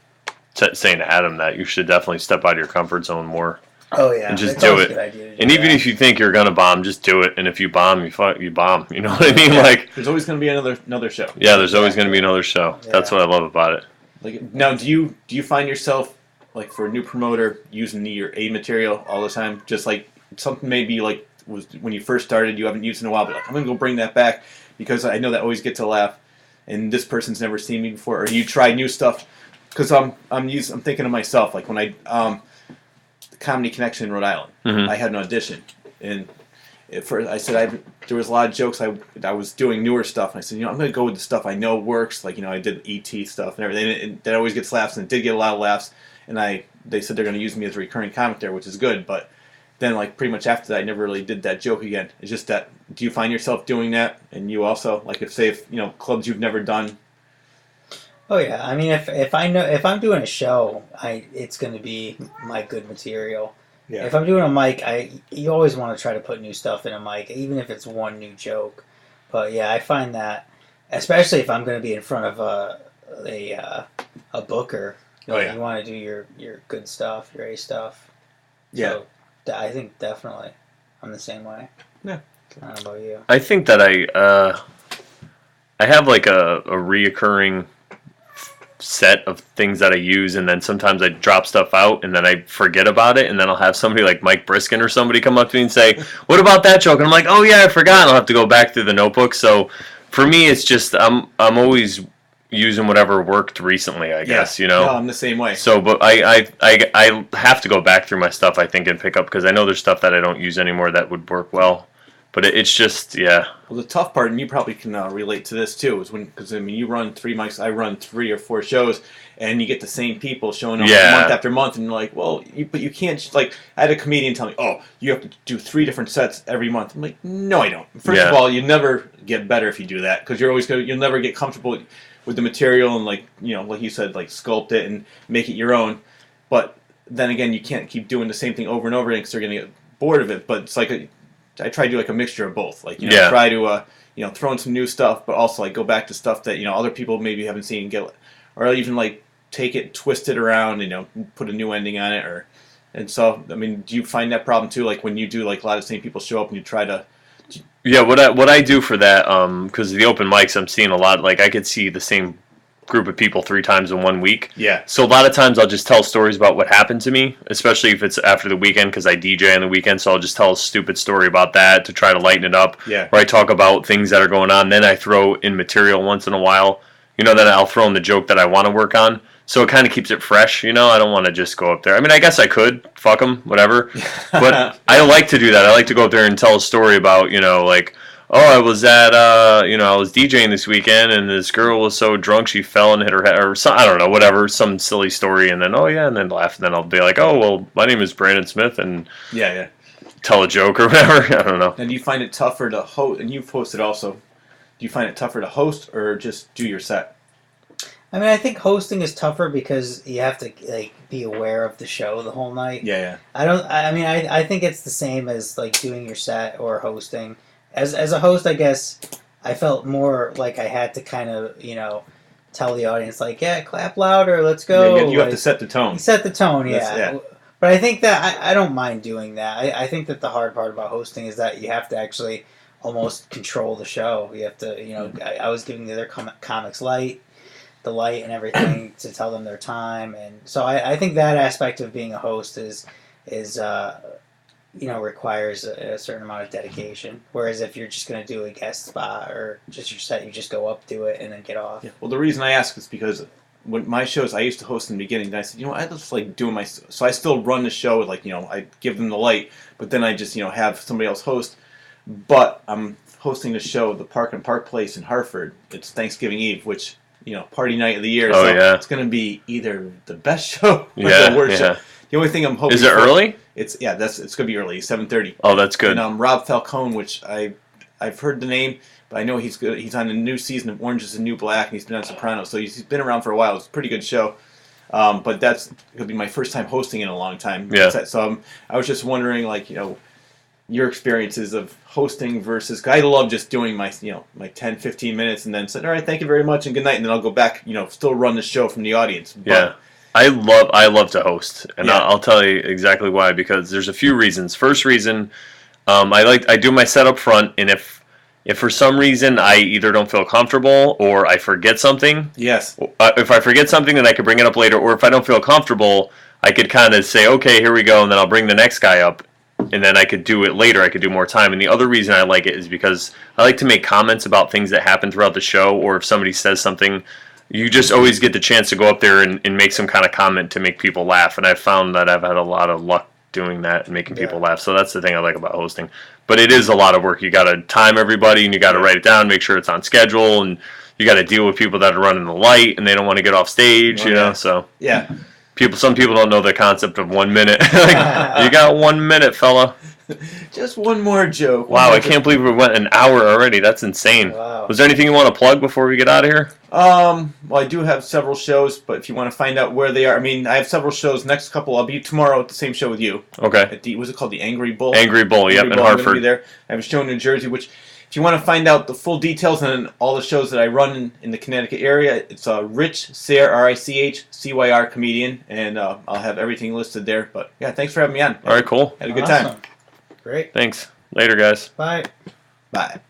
A: saying to Adam that you should definitely step out of your comfort zone more.
C: Oh yeah,
A: And just
C: it's
A: do
C: always
A: it.
C: a good idea to do
A: And even
C: that.
A: if you think you're gonna bomb, just do it. And if you bomb, you bomb. You know what I mean?
B: Yeah,
A: Like,
B: there's always going to be another show.
A: yeah, there's always gonna be another show.
C: Yeah.
A: That's what I love about it.
B: Like now, do you find yourself like for a new promoter using your A material all the time? Just like something maybe like was when you first started, you haven't used in a while, but like, I'm gonna go bring that back because I know that always gets a laugh, and this person's never seen me before. Or do you try new stuff? Because I'm thinking of myself like when I the Comedy Connection in Rhode Island, I had an audition, and I said there was a lot of jokes I was doing newer stuff, and I said, I'm going to go with the stuff I know works, like I did ET stuff and everything, and that always gets laughs, and it did get a lot of laughs, and they said they're going to use me as a recurring comic there, which is good, but then like pretty much after that I never really did that joke again. It's just that, do you find yourself doing that, and you also like if clubs you've never done?
C: Oh yeah, I mean if I'm doing a show, it's going to be my good material.
B: Yeah.
C: If I'm doing a mic, you always want to try to put new stuff in a mic, even if it's one new joke. But yeah, I find that, especially if I'm going to be in front of a booker, you want to do your good stuff, your A stuff.
B: Yeah.
C: So, I think definitely I'm the same way.
B: Yeah.
C: I don't know about you.
A: I think that I have like a reoccurring set of things that I use, and then sometimes I drop stuff out and then I forget about it, and then I'll have somebody like Mike Briskin or somebody come up to me and say, what about that joke? And I'm like, oh yeah, I forgot, and I'll have to go back through the notebook. So for me, it's just I'm always using whatever worked recently, I guess.
B: No, I'm the same way.
A: So but I have to go back through my stuff, I think, and pick up, because I know there's stuff that I don't use anymore that would work well. But it's just, yeah.
B: Well, the tough part, and you probably can relate to this too, is because you run 3 mics, I run 3 or 4 shows, and you get the same people showing up month after month, and you're like, well, but you can't. Like, I had a comedian tell me, oh, you have to do 3 different sets every month. I'm like, no, I don't. First of all, you never get better if you do that, because you'll never get comfortable with the material and like you said, like sculpt it and make it your own. But then again, you can't keep doing the same thing over and over again because they're gonna get bored of it. But it's like I try to do like a mixture of both. Like try to throw in some new stuff, but also like go back to stuff that other people maybe haven't seen and get, or even like take it, twist it around, put a new ending on it, and so I mean, do you find that problem too? Like when you do like a lot of the same people show up and you try to.
A: Yeah, what I do for that, because the open mics, I'm seeing a lot. Like I could see the same group of people 3 times in 1 week.
B: Yeah.
A: So a lot of times I'll just tell stories about what happened to me, especially if it's after the weekend, because I DJ on the weekend. So I'll just tell a stupid story about that to try to lighten it up.
B: Yeah.
A: Or I talk about things that are going on. Then I throw in material once in a while. Then I'll throw in the joke that I want to work on. So it kind of keeps it fresh. I don't want to just go up there. I mean, I guess I could. Fuck them, whatever. But I like to do that. I like to go up there and tell a story about, like, oh, I was at, I was DJing this weekend, and this girl was so drunk she fell and hit her head, or I don't know, whatever, some silly story, and then, oh yeah, and then laugh, and then I'll be like, oh, well, my name is Brandon Smith, and tell a joke or whatever, I don't know.
B: And do you find it tougher to host, and you've hosted also, do you find it tougher to host or just do your set?
C: I mean, I think hosting is tougher because you have to like be aware of the show the whole night.
B: Yeah.
C: I think it's the same as like doing your set or hosting. As a host, I guess I felt more like I had to kind of tell the audience like, yeah, clap louder, let's go.
B: Yeah, you have to set the tone.
C: Set the tone, yeah. But I think that I don't mind doing that. I think that the hard part about hosting is that you have to actually almost control the show. You have to, I was giving the other comics the light and everything to tell them their time, and so I think that aspect of being a host is requires a certain amount of dedication. Whereas if you're just going to do a guest spot or just your set, you just go up, do it, and then get off.
B: Yeah. Well, the reason I ask is because when my shows, I used to host in the beginning, and I said, I just like doing so I still run the show, like, I give them the light, but then I just, have somebody else host. But I'm hosting the show, the Park and Park Place in Hartford. It's Thanksgiving Eve, which, party night of the year.
A: Oh,
B: so
A: yeah.
B: It's going to be either the best show or the worst show. The only thing I'm hoping
A: is it early?
B: It's going to be early, 7:30.
A: Oh, that's good.
B: And Rob Falcone, which I've heard the name, but I know he's good. He's on a new season of Orange Is the New Black, and he's been on Sopranos, so he's been around for a while. It's a pretty good show. But that's going to be my first time hosting in a long time.
A: Yeah.
B: So I was just wondering, like, your experiences of hosting versus. Cause I love just doing my 10, 15 minutes and then saying, all right, thank you very much and good night, and then I'll go back, still run the show from the audience. But,
A: yeah. I love to host, and
B: Yeah.
A: I'll tell you exactly why, because there's a few reasons. First reason, I do my set up front, and if for some reason I either don't feel comfortable or I forget something,
B: yes,
A: if I forget something, then I could bring it up later, or if I don't feel comfortable, I could kind of say, okay, here we go, and then I'll bring the next guy up, and then I could do it later. I could do more time. And the other reason I like it is because I like to make comments about things that happen throughout the show, or if somebody says something, you just always get the chance to go up there and make some kind of comment to make people laugh. And I've found that I've had a lot of luck doing that and making people laugh. So that's the thing I like about hosting. But it is a lot of work. You got to time everybody, and you got to write it down, make sure it's on schedule, and you got to deal with people that are running the light and they don't want to get off stage, So
B: yeah.
A: some people don't know the concept of 1 minute. Like, you got 1 minute, fella.
B: Just one more joke.
A: Wow, I can't believe we went an hour already. That's insane.
C: Wow.
A: Was there anything you want to plug before we get out of here?
B: Well, I do have several shows, but if you want to find out where they are, I have several shows. Next couple, I'll be tomorrow at the same show with you.
A: Okay.
B: At was it called the Angry Bull?
A: Angry Bull, yep, in
B: I'm going to be
A: Hartford.
B: there. I have a show in New Jersey, which, if you want to find out the full details on all the shows that I run in the Connecticut area, it's Rich Cyr, RICHCYR comedian, and I'll have everything listed there. But yeah, thanks for having me on.
A: All right, cool.
B: Had a good time.
C: Great.
A: Thanks. Later, guys.
C: Bye.
B: Bye.